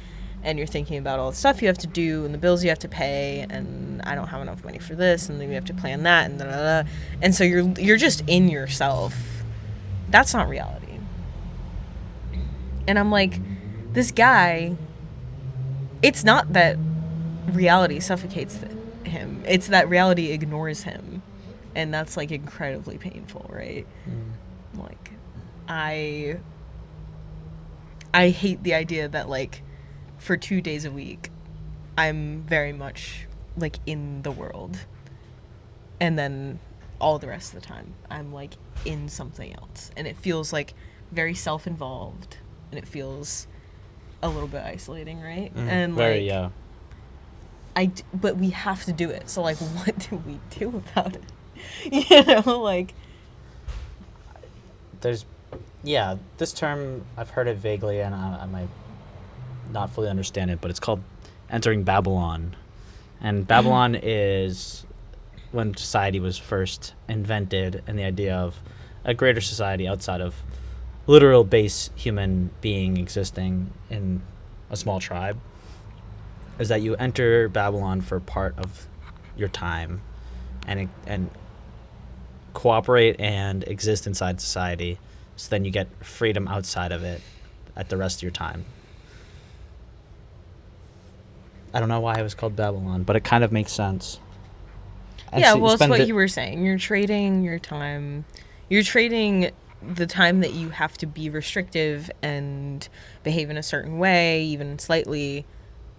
and you're thinking about all the stuff you have to do and the bills you have to pay, and I don't have enough money for this, and then you have to plan that, and and so you're just in yourself. That's not reality. And I'm like, this guy, it's not that reality suffocates him, it's that reality ignores him, and that's like incredibly painful, right? Like I hate the idea that like for 2 days a week I'm very much like in the world, and then all the rest of the time I'm like in something else, and it feels like very self-involved, and it feels a little bit isolating, right? And very, but we have to do it, so like what do we do about it? You know, like there's this term, I've heard it vaguely, and I might not fully understand it, but it's called entering Babylon. And Babylon is when society was first invented, and the idea of a greater society outside of literal base human being existing in a small tribe, is that you enter Babylon for part of your time and cooperate and exist inside society, so then you get freedom outside of it at the rest of your time. I don't know why it was called Babylon, but it kind of makes sense. And yeah, so well, it's what you were saying. You're trading your time. You're trading the time that you have to be restrictive and behave in a certain way, even slightly,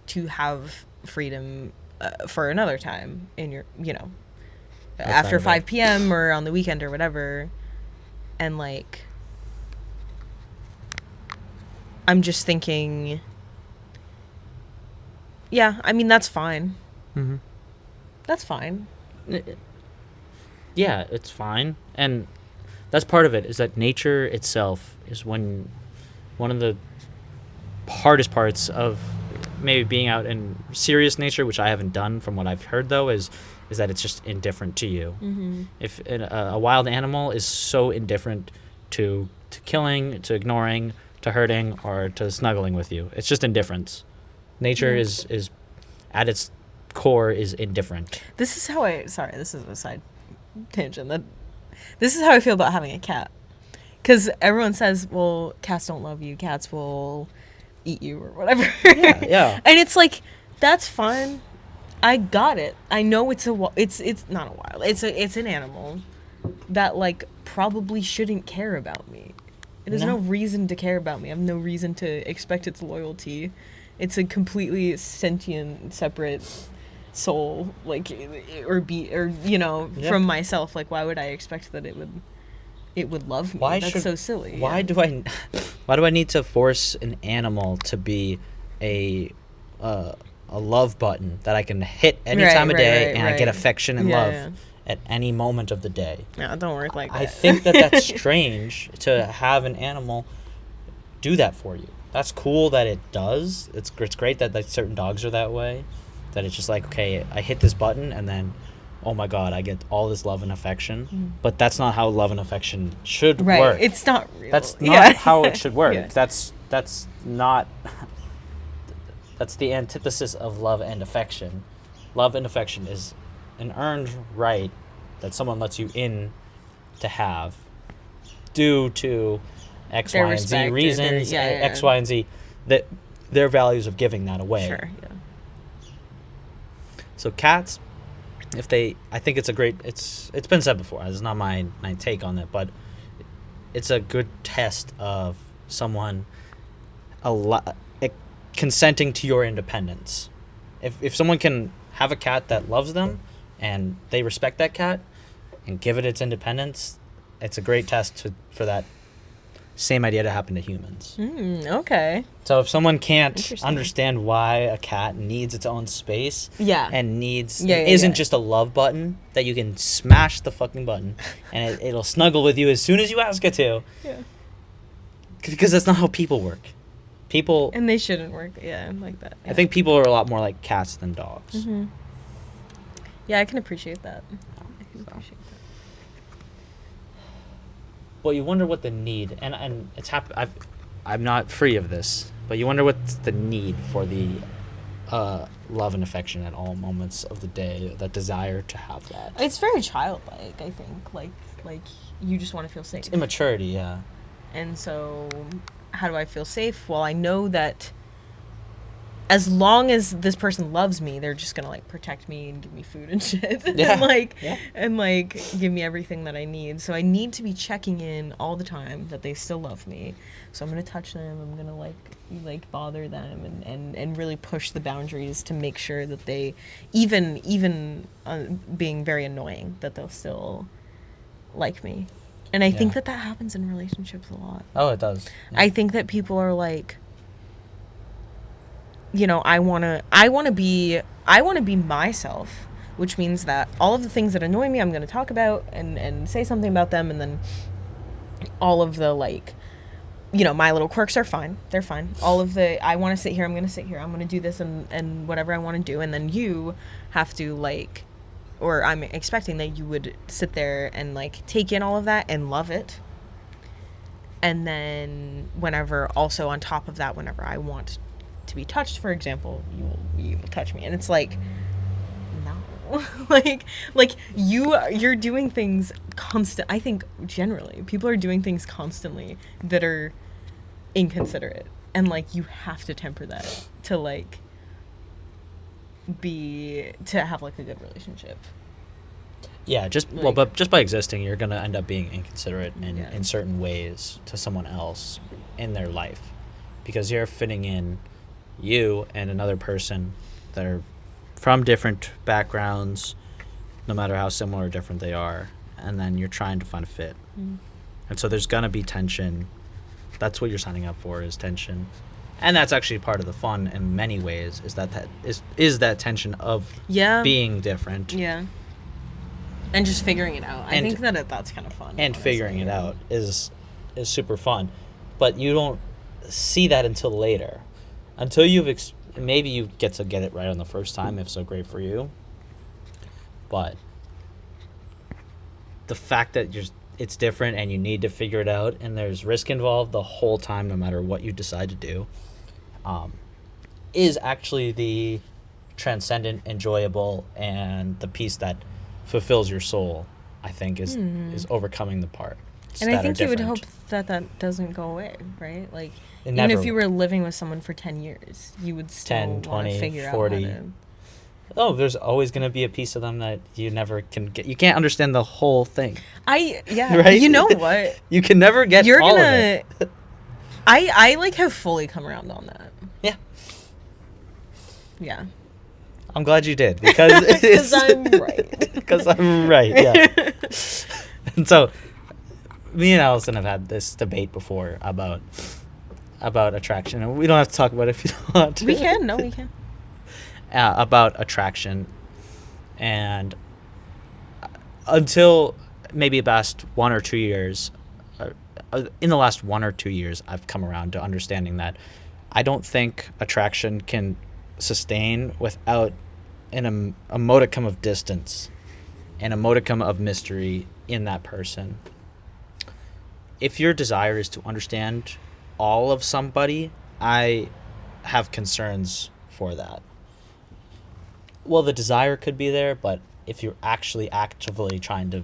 to have freedom for another time in your, after 5 p.m. or on the weekend or whatever. And like, I'm just thinking, yeah, I mean, that's fine. Mm-hmm. That's fine. Yeah, it's fine. And that's part of it, is that nature itself is one of the hardest parts of maybe being out in serious nature, which I haven't done from what I've heard, though, is that it's just indifferent to you. Mm-hmm. If a wild animal is so indifferent to killing, to ignoring, to hurting, or to snuggling with you, it's just indifference. Nature is at its core is indifferent. This is how this is a side tangent. This is how I feel about having a cat. Because everyone says, well, cats don't love you. Cats will eat you or whatever. Yeah. And it's like, that's fine. I got it. I know it's not a wild. It's an animal that like probably shouldn't care about me. There's no reason to care about me. I have no reason to expect its loyalty. It's a completely sentient, separate soul, like, from myself. Like, why would I expect that it would love me? That's so silly. Why do I need to force an animal to be a love button that I can hit any time of day, and I get affection and love at any moment of the day? Yeah, don't work like that. I think that's strange to have an animal do that for you. That's cool that it does. It's great that like certain dogs are that way. That it's just like, okay, I hit this button and then, oh my God, I get all this love and affection. But that's not how love and affection should work. It's not real. That's not how it should work. Yeah. That's not. That's the antithesis of love and affection. Love and affection is an earned right that someone lets you in to have due to X, Y, and Z reasons, X, Y, and Z, that their values of giving that away. Sure, yeah. So cats, I think it's a great, it's been said before, it's not my take on it, but it's a good test of someone consenting to your independence. If someone can have a cat that loves them and they respect that cat and give it its independence, it's a great test for that same idea to happen to humans. Okay. So if someone can't understand why a cat needs its own space, and isn't just a love button that you can smash the fucking button and it'll snuggle with you as soon as you ask it to. Yeah. Because that's not how people work. People, and they shouldn't work. Yeah, like that. Yeah. I think people are a lot more like cats than dogs. Mm-hmm. Yeah, I can appreciate that. I can appreciate that. Well, you wonder what the need, and it's I'm not free of this, but you wonder what's the need for the love and affection at all moments of the day, that desire to have that. It's very childlike, I think. Like you just want to feel safe. It's immaturity, yeah. And so, how do I feel safe? Well, I know that as long as this person loves me, they're just gonna like protect me and give me food and shit, and give me everything that I need. So I need to be checking in all the time that they still love me. So I'm gonna touch them. I'm gonna like bother them and really push the boundaries to make sure that they, even being very annoying, that they'll still like me. And I think that happens in relationships a lot. Oh, it does. Yeah. I think that people are like, you know, I want to be myself, which means that all of the things that annoy me, I'm going to talk about and say something about them. And then all of the, like, you know, my little quirks are fine. They're fine. All of the, I want to sit here, I'm going to sit here. I'm going to do this and whatever I want to do. And then you have to, like, or I'm expecting that you would sit there and, like, take in all of that and love it. And then whenever, also on top of that, whenever I want to be touched, for example, you will touch me, and it's like, no. like you're doing things constant. I think generally people are doing things constantly that are inconsiderate, and like you have to temper that to like to have like a good relationship. Yeah, but just by existing, you're gonna end up being inconsiderate in certain ways to someone else in their life, because you're fitting in you and another person that are from different backgrounds, no matter how similar or different they are, and then you're trying to find a fit. And so there's gonna be tension. That's what you're signing up for, is tension. And that's actually part of the fun in many ways, is that tension of being different. Yeah. And just figuring it out. I think that's kind of fun. And honestly, figuring it out is super fun. But you don't see that until later. Until maybe you get to get it right on the first time, if so, great for you. But the fact that it's different and you need to figure it out, and there's risk involved the whole time, no matter what you decide to do, is actually the transcendent, enjoyable, and the piece that fulfills your soul, I think, is overcoming the part. And I think you would hope that doesn't go away, right? Like, even if you were living with someone for 10 years, you would still 10, 20, figure 40. out how to... Oh, there's always going to be a piece of them that you never can get. You can't understand the whole thing. Right? You know what? You can never get all of it. I like have fully come around on that. Yeah. Yeah. I'm glad you did, because I'm right. Because I'm right, yeah. And so, me and Allison have had this debate before about attraction, and we don't have to talk about it if you don't want to. We can. No, we can. About attraction, and until maybe the last 1 or 2 years, in the last 1 or 2 years, I've come around to understanding that I don't think attraction can sustain without a modicum of distance and a modicum of mystery in that person. If your desire is to understand all of somebody, I have concerns for that. Well, the desire could be there, but if you're actually actively trying to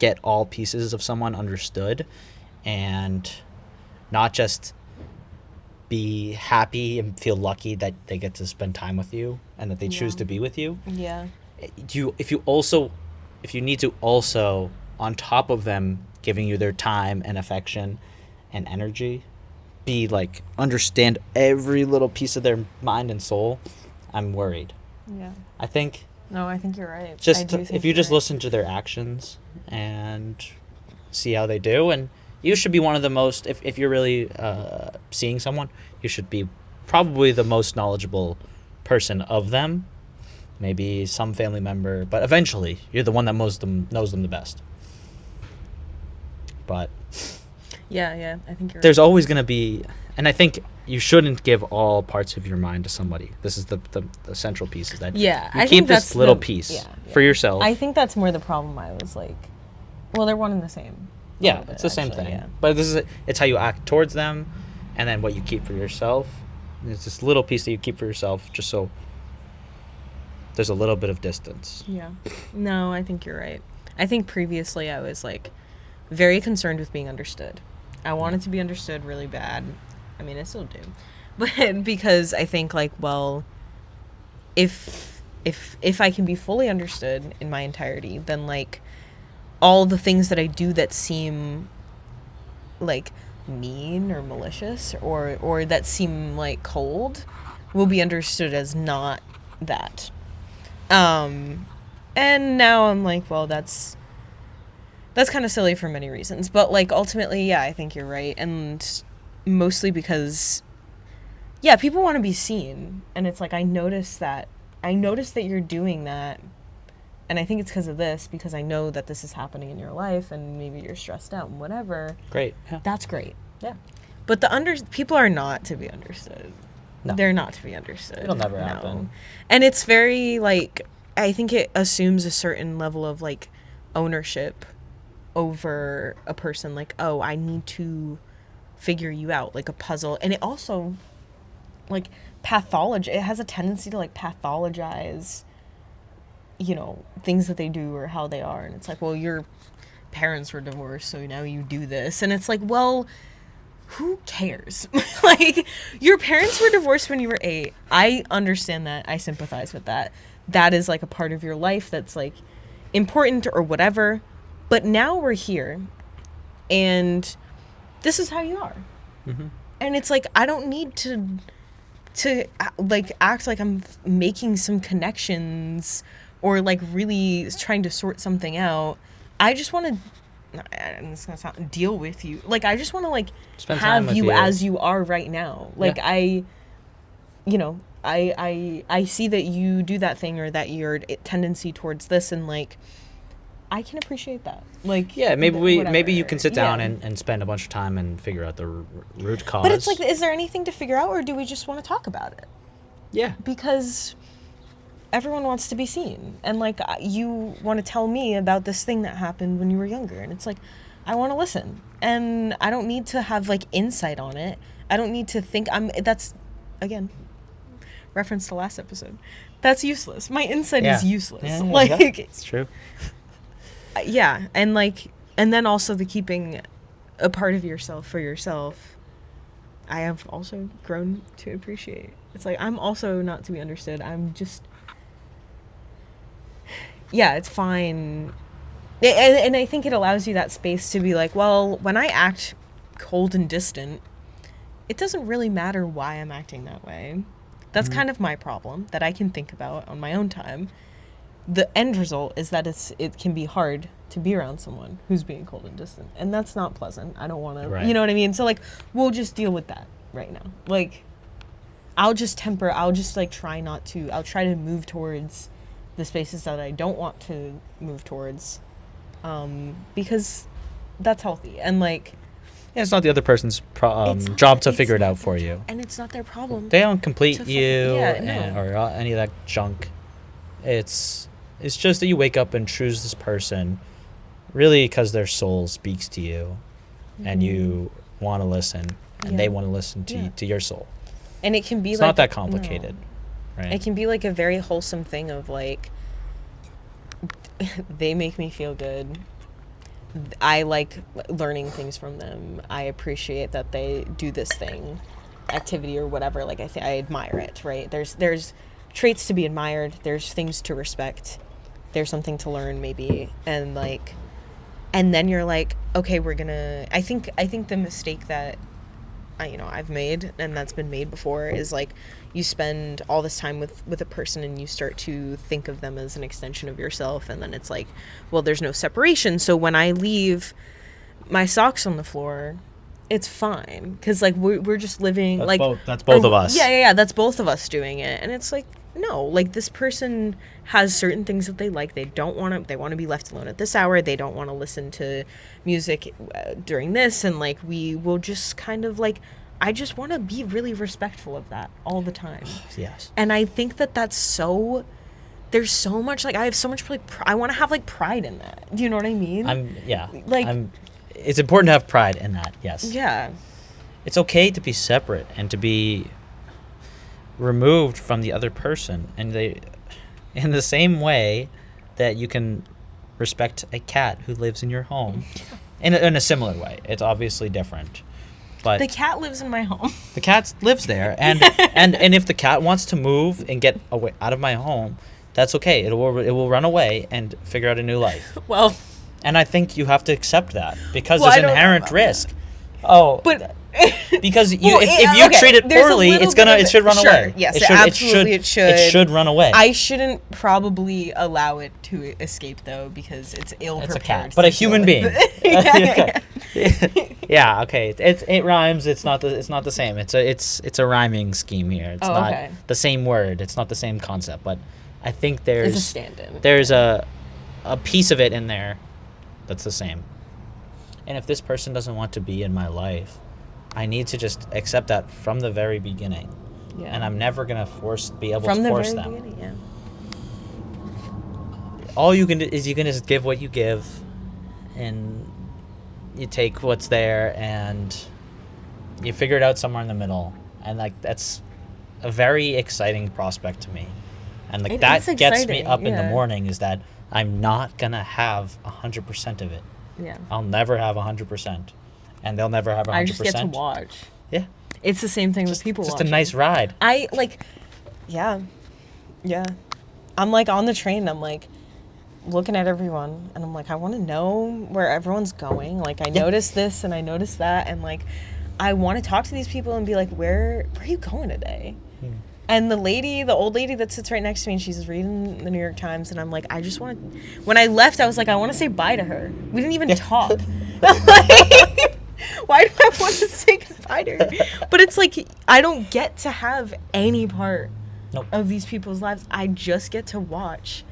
get all pieces of someone understood and not just be happy and feel lucky that they get to spend time with you and that they choose to be with you, if you need to also, on top of them giving you their time and affection and energy, be like, understand every little piece of their mind and soul, I'm worried. Yeah. I think No, I think you're right. just if you just listen to their actions and see how they do, and you should be one of the most, if you're really seeing someone, you should be probably the most knowledgeable person of them, maybe some family member, but eventually you're the one that knows them the best. But Yeah, I think you're there's always going to be, and I think you shouldn't give all parts of your mind to somebody. This is the central piece, is that Yeah, you I keep think this that's little the- piece yeah. for yourself. I think that's more the problem. I was like, well, they're one and the same. A Yeah, little it's bit, the same actually, thing. yeah. But it's how you act towards them, and then what you keep for yourself. And it's this little piece that you keep for yourself, just so there's a little bit of distance. Yeah. No, I think you're right. I think previously I was like very concerned with being understood. I wanted to be understood really bad. I mean, I still do. But because I think like, well, if I can be fully understood in my entirety, then like all the things that I do that seem like mean or malicious or that seem like cold will be understood as not that. And now I'm like, well, that's kind of silly for many reasons, but like ultimately, yeah, I think you're right, and mostly because, yeah, people want to be seen, and it's like I noticed that you're doing that, and I think it's because of this, because I know that this is happening in your life, and maybe you're stressed out and whatever. Great. Yeah. That's great. Yeah. But people are not to be understood. No. They're not to be understood. It'll never happen. And it's very like, I think it assumes a certain level of like ownership over a person, like, oh, I need to figure you out, like a puzzle. And it also like it has a tendency to like pathologize, you know, things that they do or how they are. And it's like, well, your parents were divorced, so now you do this. And it's like, well, who cares? Like, your parents were divorced when you were 8. I understand that. I sympathize with that. That is like a part of your life that's like important or whatever. But now we're here, and this is how you are. Mm-hmm. And it's like, I don't need to like act like I'm making some connections or like really trying to sort something out. I just want to, and it's gonna sound, deal with you. Like, I just want to like Spend time have with you you. as you are right now. Like, Yeah. I see that you do that thing, or that your tendency towards this, and like, I can appreciate that. Like, Yeah, maybe whatever. you can sit down Yeah. and spend a bunch of time and figure out the root cause. But it's like, is there anything to figure out, or do we just want to talk about it? yeah. Because everyone wants to be seen, and like, you want to tell me about this thing that happened when you were younger, and it's like, I want to listen, and I don't need to have like insight on it. I don't need to think that's, again, reference to last episode, that's useless. My insight is useless. Yeah, Like, it's true. yeah, and like, and then also the keeping a part of yourself for yourself, I have also grown to appreciate. It's like, I'm also not to be understood. I'm just, yeah, it's fine. And I think it allows you that space to be like, well, when I act cold and distant, it doesn't really matter why I'm acting that way. That's kind of my problem that I can think about on my own time. The end result is that it can be hard to be around someone who's being cold and distant, and that's not pleasant. I don't want to, Right. you know what I mean? So like, we'll just deal with that right now. Like, I'll just like I'll try to move towards the spaces that I don't want to move towards, because that's healthy. And like, Yeah, it's not the other person's It's not- job to it's figure it not out for you. and it's not their problem. They don't complete To you no. or any of that junk. It's just that you wake up and choose this person really because their soul speaks to you, and you want to listen, and they Yeah. want to listen Yeah. to your soul. And it can be It's like, not that complicated, right? It can be like a very wholesome thing of like, they make me feel good. I like learning things from them. I appreciate that they do this thing, activity or whatever. Like, I admire it, right? There's traits to be admired. There's things to respect. there's something to learn maybe, and like, and then you're like, okay, we're gonna, I think the mistake that I've made, and that's been made before, is like you spend all this time with a person and you start to think of them as an extension of yourself, and then it's like, well, there's no separation, so when I leave my socks on the floor, it's fine, because like we're just living, that's both of us. Yeah, that's both of us doing it. And it's like, no, like this person has certain things that they like. They want to be left alone at this hour. They don't want to listen to music during this, and like we will just kind of like, I just want to be really respectful of that all the time. Yes. And I think that that's so, there's so much, like I have so much like I want to have like pride in that. Do you know what I mean? It's important to have pride in that. Yes. Yeah. It's okay to be separate and to be removed from the other person, and they, in the same way that you can respect a cat who lives in your home, in a similar way. It's obviously different, but the cat lives in my home. The cat lives there, and if the cat wants to move and get away out of my home, that's okay. It will run away and figure out a new life. Well, and I think you have to accept that, because there's inherent risk. That. Oh, but because if you treat it poorly, it should run away. Yes, it should run away. I shouldn't probably allow it to escape though, because it's ill prepared. It's a cat, but a human being. Yeah, okay. It rhymes. It's not the same. It's a rhyming scheme here. It's not the same word. It's not the same concept. But I think there's a stand-in. There's a piece of it in there that's the same. And if this person doesn't want to be in my life, I need to just accept that from the very beginning. Yeah. And I'm never going to be able to force them. From the very beginning, yeah. All you can do is you can just give what you give, and you take what's there, and you figure it out somewhere in the middle. And like, that's a very exciting prospect to me. And like, that gets me up in the morning, is that I'm not going to have 100% of it. Yeah. I'll never have 100%. And they'll never have 100%. I just get to watch. Yeah. It's the same thing with people just watching. A nice ride. Yeah. I'm like on the train, I'm like looking at everyone, and I'm like, I want to know where everyone's going. Like, I noticed this and I noticed that, and like, I want to talk to these people and be like, where are you going today? And the old lady that sits right next to me, and she's reading the New York Times, and I'm like, I just want to, when I left, I was like, I want to say bye to her. We didn't even talk. Like, why do I want to say goodbye to her? But it's like, I don't get to have any part of these people's lives. I just get to watch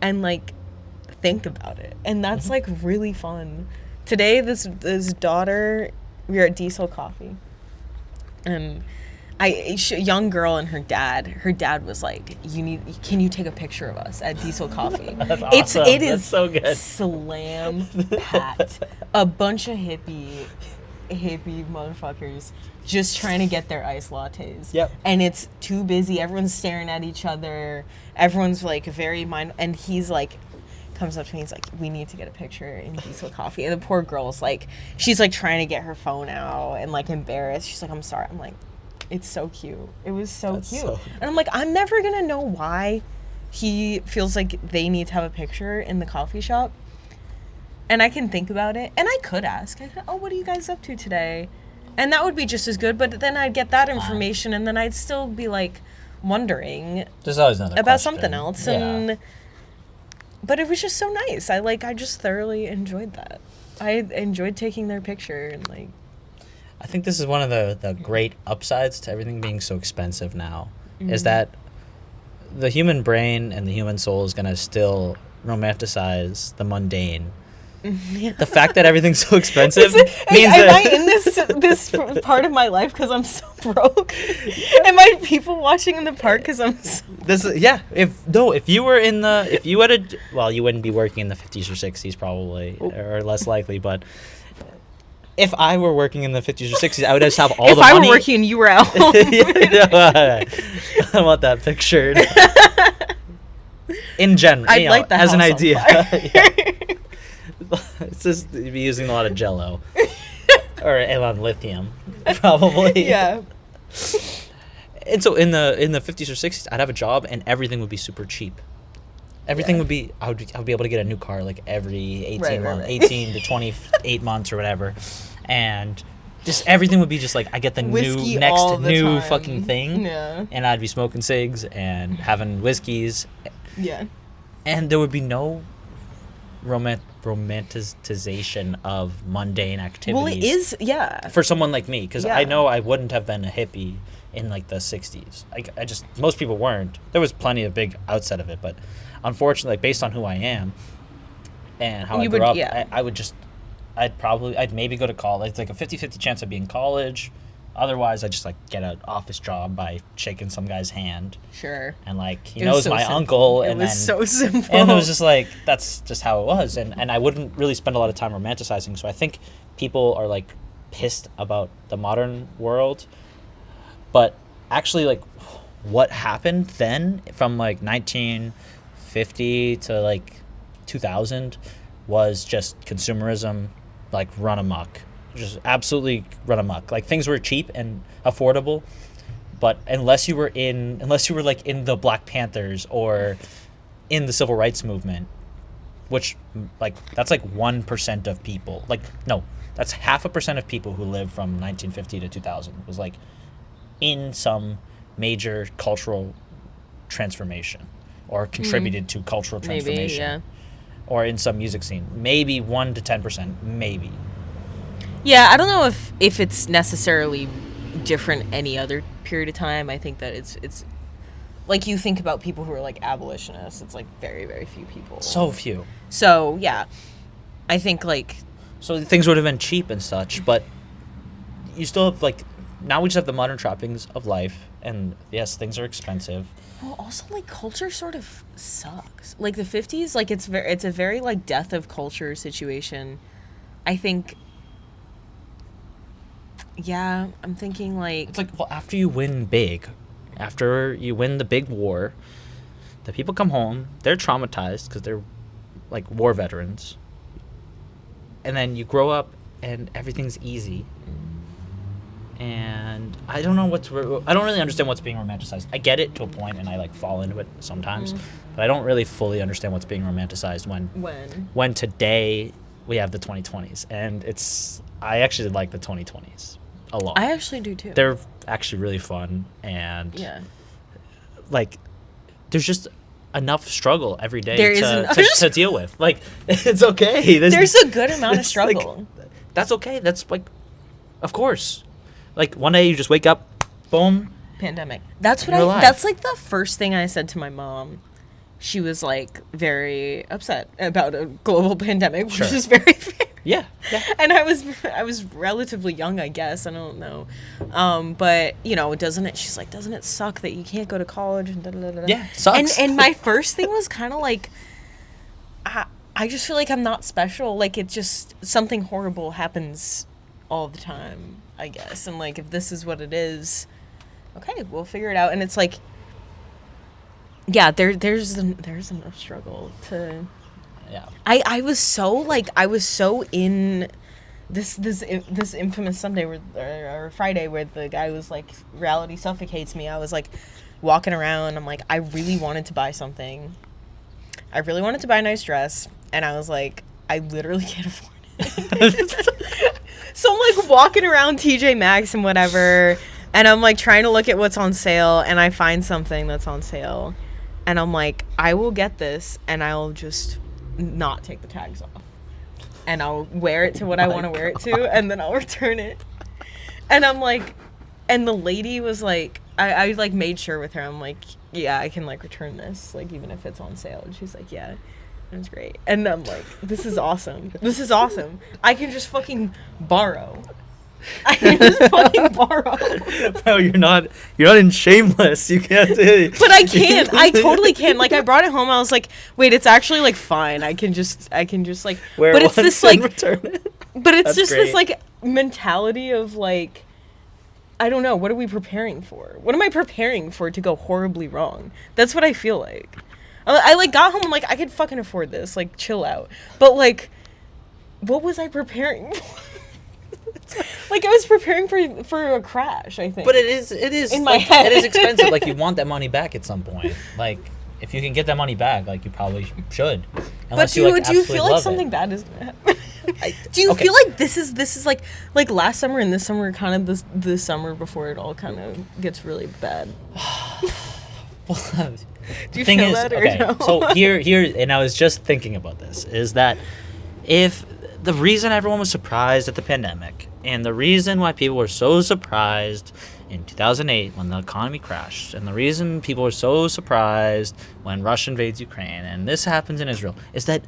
and like think about it. And that's like really fun. Today, this daughter, we were at Diesel Coffee, and young girl and her dad was like, can you take a picture of us at Diesel Coffee? That's awesome. It is so good. Slam packed. A bunch of hippie motherfuckers just trying to get their iced lattes. Yep. And it's too busy. Everyone's staring at each other. Everyone's like very and he's like, comes up to me, he's like, we need to get a picture in Diesel Coffee. And the poor girl's like, she's like trying to get her phone out and like embarrassed. She's like, I'm sorry. I'm like, it's so cute. It was so cute. And I'm like, I'm never going to know why he feels like they need to have a picture in the coffee shop. And I can think about it. And I could ask, what are you guys up to today? And that would be just as good. But then I'd get that information, and then I'd still be like wondering There's always another about question. something else. Yeah. But it was just so nice. I just thoroughly enjoyed that. I enjoyed taking their picture, and like, I think this is one of the great upsides to everything being so expensive now, is that the human brain and the human soul is going to still romanticize the mundane. Yeah. The fact that everything's so expensive means am I in this part of my life because I'm so broke? Am I people watching in the park because I'm so... If you were in the... If you had you wouldn't be working in the 50s or 60s probably, or less likely, but... If I were working in the 50s or 60s, I would just have all the money. If I were working and you were at home. I want that pictured. In general, I'd like that as an idea. It's just you'd be using a lot of Jello. Or a lot of lithium, probably. Yeah. And so in the 50s or 60s, I'd have a job and everything would be super cheap. Everything Yeah. would be I would be able to get a new car like every 18 Right, months, right. 18 to 28 months or whatever. And just everything would be just like I get the Whiskey new all the new time. fucking thing. Yeah. And I'd be smoking cigs and having whiskeys, Yeah. and there would be no romanticization of mundane activities. Well, it is, yeah. For someone like me, because Yeah. I know I wouldn't have been a hippie in like the 60s. I just, most people weren't. There was plenty of big outside of it, but unfortunately, like, based on who I am and how I You grew would- up, yeah. I'd maybe go to college. It's like a 50-50 chance of being in college. Otherwise, I'd just like get an office job by shaking some guy's hand, Sure. and like he It was knows so my simple. uncle, It and was then so simple. and it was just like that's just how it was, and I wouldn't really spend a lot of time romanticizing. So I think people are like pissed about the modern world, but actually like what happened then from like 1950 to like 2000 was just consumerism like run amok, just absolutely run amok. Like things were cheap and affordable, but unless you were like in the Black Panthers or in the civil rights movement, which like that's like 1% of people, like no, that's 0.5% of people who lived from 1950 to 2000 was like in some major cultural transformation or contributed to cultural Maybe, transformation, yeah. or in some music scene. Maybe 1 to 10%, maybe. Yeah, I don't know if it's necessarily different any other period of time. I think that it's like you think about people who are like abolitionists, it's like very, very few people. So few. So, yeah. I think like So things would have been cheap and such, but you still have like, now we just have the modern trappings of life, and yes, things are expensive. well, also like culture sort of sucks. Like the 50s, like it's a very like death of culture situation. I think yeah, I'm thinking like It's like, well, after you win big, after you win the big war, the people come home, they're traumatized because they're like war veterans, and then you grow up and everything's easy. And I don't know I don't really understand what's being romanticized. I get it to a point, and I like fall into it sometimes, but I don't really fully understand what's being romanticized when today we have the 2020s, and I actually like the 2020s a lot. I actually do too. They're actually really fun, and yeah. like there's just enough struggle every day There is to deal with. Like it's okay. There's a good amount of it's like- struggle. that's okay. That's like, of course. Like one day you just wake up, boom. Pandemic. That's what You're alive. that's like the first thing I said to my mom. She was like very upset about a global pandemic, which Sure. is very fair. Yeah. And I was relatively young, I guess. I don't know. But you know, doesn't it suck that you can't go to college and da, da, da, da. Yeah, it sucks. And my first thing was kind of like I just feel like I'm not special. Like it just something horrible happens all the time, I guess. And like if this is what it is, okay, we'll figure it out. And it's like yeah, there's enough struggle to Yeah. I was so in this infamous Sunday or Friday where the guy was like reality suffocates me. I was like walking around, I'm like I really wanted to buy something. I really wanted to buy a nice dress, and I was like I literally can't afford it. So I'm like walking around TJ Maxx and whatever, and I'm like trying to look at what's on sale, and I find something that's on sale, and I'm like I will get this, and I'll just not take the tags off, and I'll wear it to what I want to wear it to, and then I'll return it. And I'm like, and the lady was like, I like made sure with her, I'm like, yeah, I can like return this, like even if it's on sale. And she's like, yeah, it was great. And I'm like, this is awesome. I can just fucking borrow. I can just fucking borrow. No, you're not in Shameless. You can't do it. But I can. I totally can. Like I brought it home. I was like, wait, it's actually like fine. I can just like. Wear but it it's once this and like. return it. But it's That's just this great. like mentality of like, I don't know. What are we preparing for? What am I preparing for to go horribly wrong? That's what I feel like. I like got home. I'm like, I could fucking afford this. Like, chill out. But like, what was I preparing for? Like I was preparing for a crash, I think. But it is In my like, head. it is expensive. Like you want that money back at some point. Like if you can get that money back, like, you probably should. But do you feel like something bad is gonna happen? Do you feel like this is like last summer and this summer kind of the summer before it all kind of gets really bad? Well, do you feel that or no? So here, and I was just thinking about this, is that if the reason everyone was surprised at the pandemic and the reason why people were so surprised in 2008 when the economy crashed, and the reason people were so surprised when Russia invades Ukraine and this happens in Israel, is that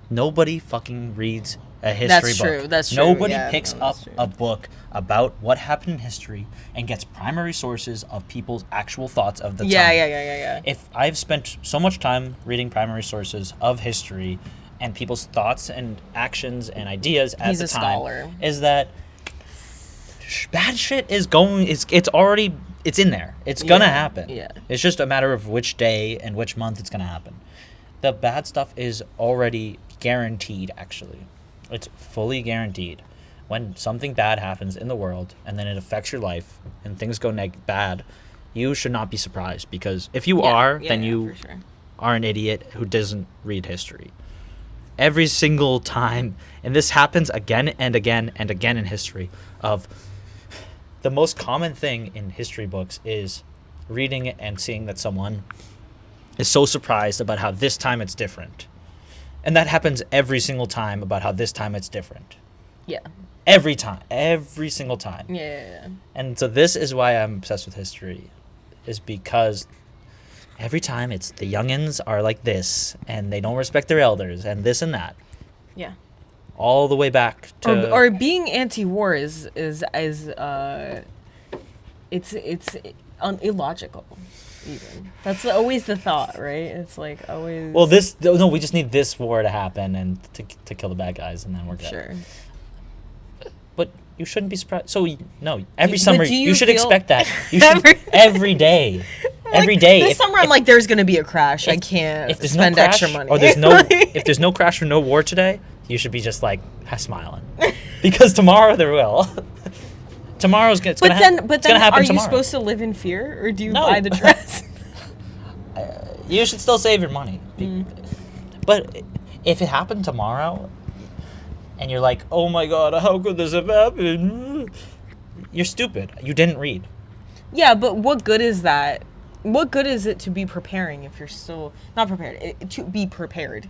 nobody fucking reads a history book. That's true. Nobody picks up a book about what happened in history and gets primary sources of people's actual thoughts of the time. Yeah. If I've spent so much time reading primary sources of history and people's thoughts and actions and ideas at the time, scholar. Is that bad shit is going. It's already. It's in there. It's gonna happen. Yeah. It's just a matter of which day and which month it's gonna happen. The bad stuff is already guaranteed. Actually, it's fully guaranteed. When something bad happens in the world and then it affects your life and things go bad, you should not be surprised, because if you then you for sure. are an idiot who doesn't read history. Every single time, and this happens again and again and again in history, of the most common thing in history books is reading and seeing that someone is so surprised about how this time it's different. And that happens every single time about how this time it's different. Yeah. Every time. Every single time. Yeah. And so this is why I'm obsessed with history, is because every time it's the youngins are like this and they don't respect their elders and this and that. Yeah. All the way back to or being anti-war is illogical. Even that's always the thought, right? It's like always. Well, we just need this war to happen and to kill the bad guys, and then we're good. Sure. But you shouldn't be surprised. So every summer you should expect that. You should every day. Every day. This summer, I'm like, there's gonna be a crash. I can't if there's spend no crash, extra money. Or there's if there's no crash or no war today, you should be just like smiling, because tomorrow there will. Tomorrow's gonna. But then, happen are tomorrow. you supposed to live in fear, or do you No. buy the dress? You should still save your money. But if it happened tomorrow, and you're like, oh my god, how could this have happened? You're stupid. You didn't read. Yeah, but what good is that? What good is it to be preparing if you're still not prepared? To be prepared.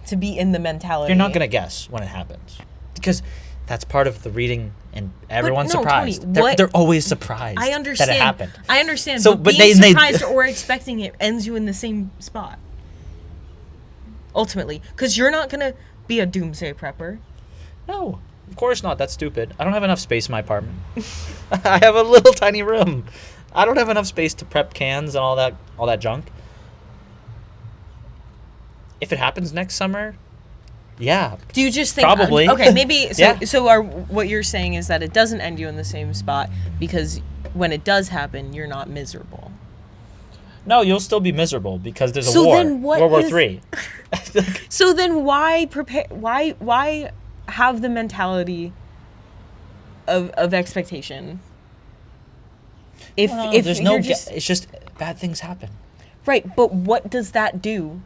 To be in the mentality. You're not going to guess when it happens. Because that's part of the reading, and everyone's surprised. Tony, they're always surprised I understand. that it happened. I understand, So, but being surprised or expecting it ends you in the same spot. Ultimately. Because you're not going to be a doomsday prepper. No, of course not. That's stupid. I don't have enough space in my apartment. I have a little tiny room. I don't have enough space to prep cans and all that junk. If it happens next summer, yeah. Do you just think probably? Okay, maybe so. Yeah. So what you're saying is that it doesn't end you in the same spot, because when it does happen, you're not miserable. No, you'll still be miserable because there's a war. Then what World War III. So then why prepare? Why have the mentality of expectation? If there's no, it's just bad things happen. Right, but what does that do?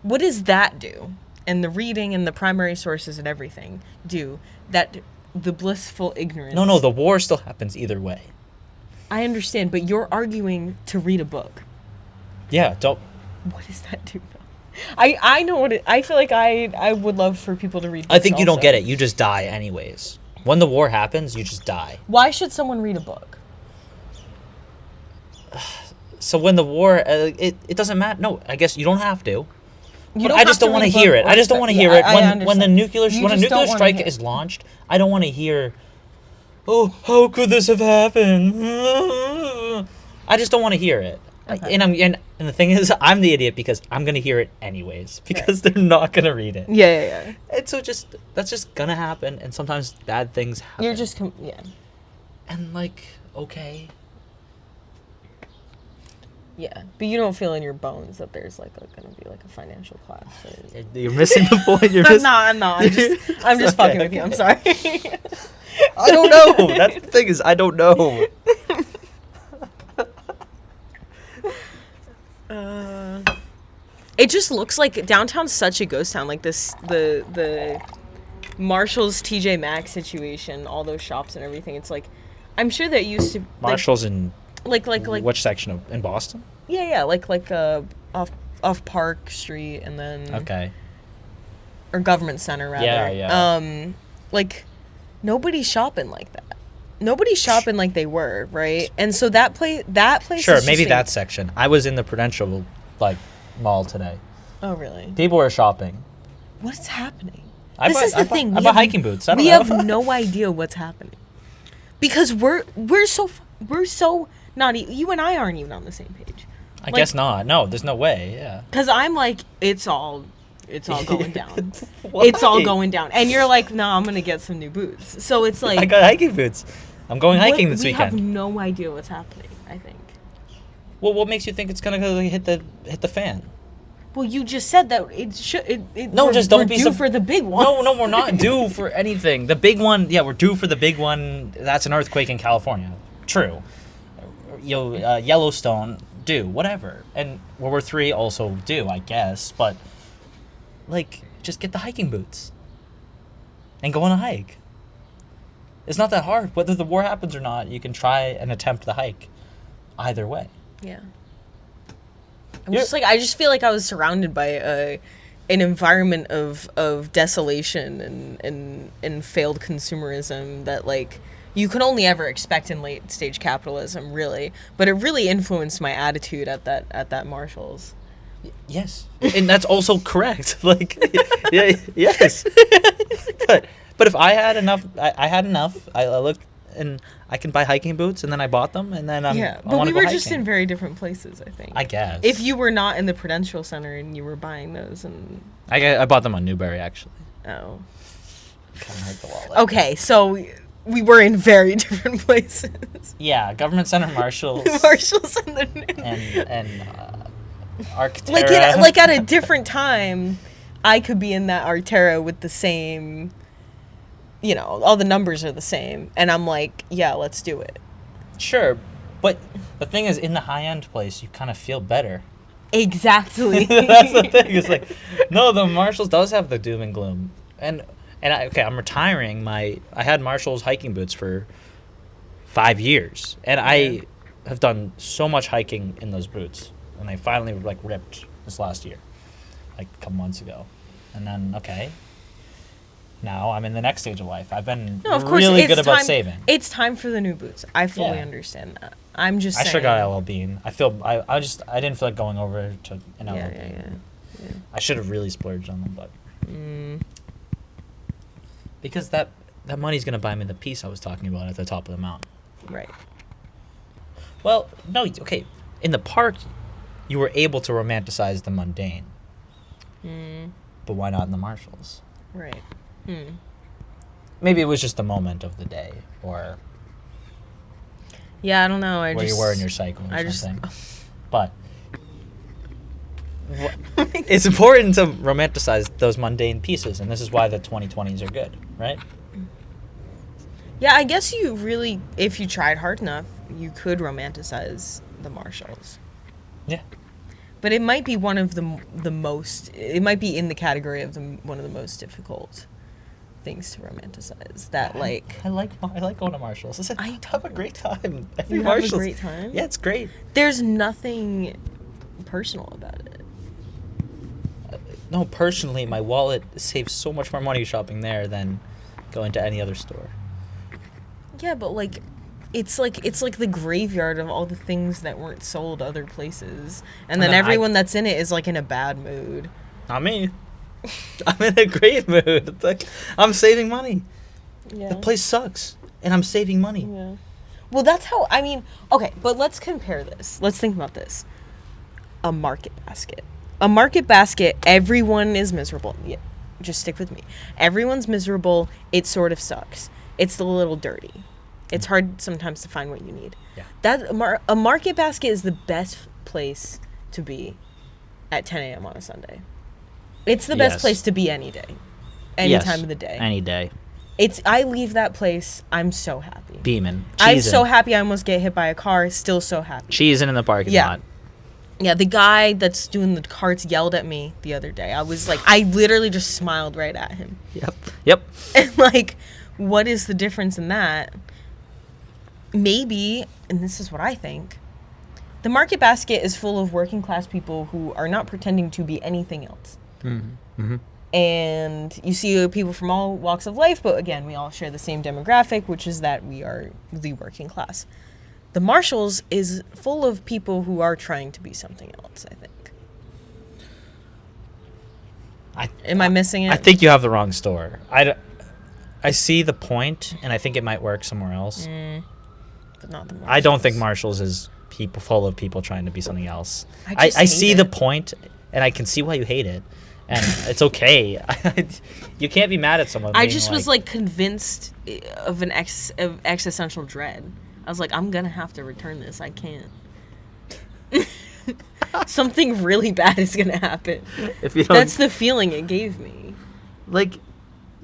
What does that do? And the reading and the primary sources and everything do that? The blissful ignorance. No, the war still happens either way. I understand, but you're arguing to read a book. Yeah, don't. What does that do? I know what it. I feel like I would love for people to read books. I think you also. don't get it. You just die anyways. When the war happens, you just die. Why should someone read a book? So when the war, it doesn't matter. No, I guess you don't have to. I just don't want to hear it. I just don't want to hear it when a nuclear strike is launched. I don't want to hear, oh, how could this have happened? I just don't want to hear it. Okay. And the thing is, I'm the idiot because I'm gonna hear it anyways because they're not gonna read it. Yeah. And so that's just gonna happen, and sometimes bad things happen. You're just And like, okay. Yeah, but you don't feel in your bones that there's gonna be a financial class. You're missing the point. I'm not. I'm just fucking with you. I'm sorry. I don't know. That's the thing is, I don't know. It just looks like downtown's such a ghost town. Like the Marshall's TJ Maxx situation, all those shops and everything. It's like, I'm sure that used to Marshall's in like which section of in Boston? yeah, like off Park Street and then Okay. or Government Center rather. Yeah. Like nobody's shopping like that. Nobody's shopping like they were, right? And so that place Sure, is maybe just that section. I was in the Prudential mall today. Oh really? People were shopping. What's happening? I thing. I bought hiking boots. I don't we know. have no idea what's happening because we're so not. You and I aren't even on the same page. I guess not. No, there's no way. Yeah. Because I'm like, it's all going down. Why? It's all going down, and you're like, no, I'm gonna get some new boots. So it's like I got hiking boots. I'm going hiking this weekend. We have no idea what's happening. I think. Well, what makes you think it's gonna go hit the fan? Well, you just said that it should. No, just don't we're be due for the big one. No, we're not due for anything. The big one, yeah, we're due for the big one. That's an earthquake in California. True. Yellowstone, due. Whatever. And World War III also due, I guess. But, like, just get the hiking boots. And go on a hike. It's not that hard. Whether the war happens or not, you can try and attempt the hike. Either way. Yeah. I just feel like I was surrounded by an environment of desolation and failed consumerism that like you could only ever expect in late stage capitalism, really. But it really influenced my attitude at that Marshall's. Yes, and that's also correct. Like, yeah, yes. But if I had enough, I had enough. I looked and I can buy hiking boots, and then I bought them, and then but we were just in very different places, I think. I guess. If you were not in the Prudential Center and you were buying those, and I bought them on Newberry actually. Oh. Kind of hurt the wallet. Okay, so we were in very different places. Yeah, Government Center, Marshalls. Marshalls and the and Arcterra. Like at a different time, I could be in that Arcterra with the same. You know, all the numbers are the same. And I'm like, yeah, let's do it. Sure. But the thing is, in the high-end place, you kind of feel better. Exactly. That's the thing. It's like, no, the Marshalls does have the doom and gloom. And I'm retiring I had Marshalls hiking boots for 5 years. And I have done so much hiking in those boots. And I finally, like, ripped this last year. Like, a couple months ago. And then, okay. Now I'm in the next stage of life. I've been really good about saving. It's time for the new boots. I fully understand that. I'm just saying. I sure got LL Bean. I didn't feel like going over to an LL Bean. Yeah. I should have really splurged on them, but because that money's gonna buy me the piece I was talking about at the top of the mountain. Right. Well, no, okay. In the park, you were able to romanticize the mundane. But why not in the Marshalls? Right. Maybe it was just the moment of the day, or yeah, I don't know. Where you were in your cycle or something. But it's important to romanticize those mundane pieces, and this is why the 2020s are good, right? Yeah, I guess you really, if you tried hard enough, you could romanticize the Marshalls. Yeah. But it might be one of the most. It might be in the category of one of the most difficult things to romanticize. That I like going to Marshalls. I have a great time. You have a great time? Yeah, it's great. There's nothing personal about it. No, personally, my wallet saves so much more money shopping there than going to any other store. Yeah, but like, it's like the graveyard of all the things that weren't sold other places, and then everyone that's in it is like in a bad mood. Not me. I'm in a great mood. It's like, I'm saving money. Yeah. The place sucks, and I'm saving money. Yeah. Well, that's how, I mean, okay, but let's compare this. Let's think about this. A market basket. A market basket, everyone is miserable. Yeah, just stick with me. Everyone's miserable. It sort of sucks. It's a little dirty. It's hard sometimes to find what you need. Yeah. A market basket is the best place to be at 10 a.m. on a Sunday. It's the best place to be any day. Any time of the day. Any day. I leave that place, I'm so happy. Beaming. I'm so happy I almost get hit by a car, still so happy. Cheesing in the parking lot. Yeah, the guy that's doing the carts yelled at me the other day. I was like, I literally just smiled right at him. Yep. And like, what is the difference in that? Maybe, and this is what I think, the market basket is full of working class people who are not pretending to be anything else. And you see people from all walks of life, but again, we all share the same demographic, which is that we are the working class. The Marshalls is full of people who are trying to be something else, I think. Am I missing it? I think you have the wrong store. I see the point, and I think it might work somewhere else. But not the Marshalls. I don't think Marshalls is people full of people trying to be something else. I I see the point, and I can see why you hate it, and it's okay. You can't be mad at someone. I just was like convinced of an of existential dread. I was like, I'm gonna have to return this. I can't. Something really bad is gonna happen. If you don't, That's the feeling it gave me. like,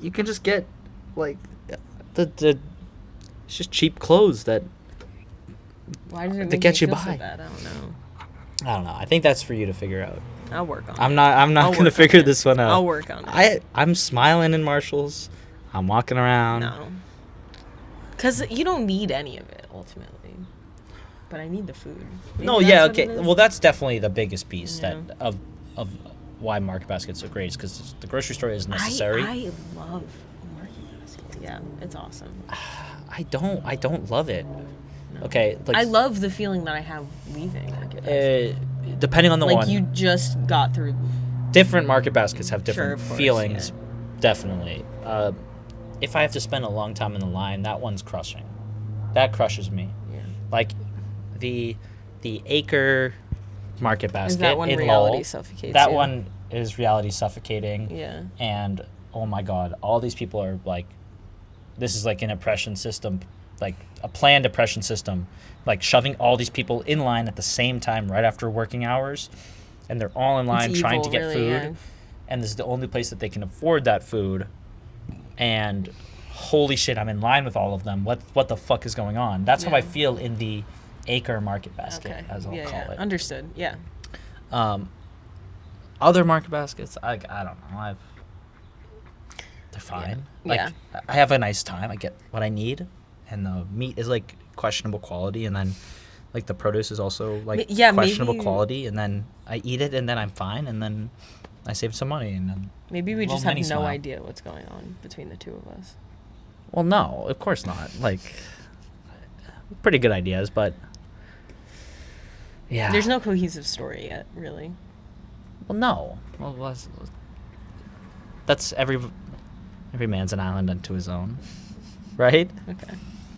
you can just get like the it's just cheap clothes that Why does it to make get me you feel by. so bad? I don't know. I don't know. I think that's for you to figure out. I'll work on it. I'm I'll not gonna work figure on it. this one out. I'll work on it. I'm smiling in Marshalls. I'm walking around. No. Because you don't need any of it, ultimately. But I need the food. Maybe No, that's yeah, what okay. it is. Well, that's definitely the biggest piece Yeah. that of why Market Basket's so great is because the grocery store is necessary. I love Market Basket. Yeah, it's awesome. I don't love it. No. Okay, like I love the feeling that I have leaving Market Basket. depending on the Like one, you just got through. different Market Baskets have Sure, different of course, feelings. yeah. Definitely. If I have to spend a long time in the line, that one's crushing. That crushes me. Yeah. Like the Acre Market Basket Is that one in reality Lowell, suffocates that you? one is reality suffocating. Yeah. And oh my god, all these people are like, this is like an oppression system, like a planned oppression system, like shoving all these people in line at the same time right after working hours, and they're all in line It's trying evil, to get really, food, yeah. and this is the only place that they can afford that food, and holy shit, I'm in line with all of them. What the fuck is going on? That's how I Yeah. feel in the Acre Market Basket, Okay. as I'll yeah, call yeah. it. Understood. Yeah. Other market baskets, I don't know. They're fine. Yeah. Like, I have a nice time. I get what I need, and the meat is like questionable quality, and then like the produce is also like Yeah, questionable maybe- quality, and then I eat it, and then I'm fine, and then I save some money, and then Maybe we Little just have mini no smile. idea what's going on between the two of us. well, no, of course not. Like, pretty good ideas, but yeah. There's no cohesive story yet, really. Well, no. Well, that's every man's an island unto his own, right? Okay.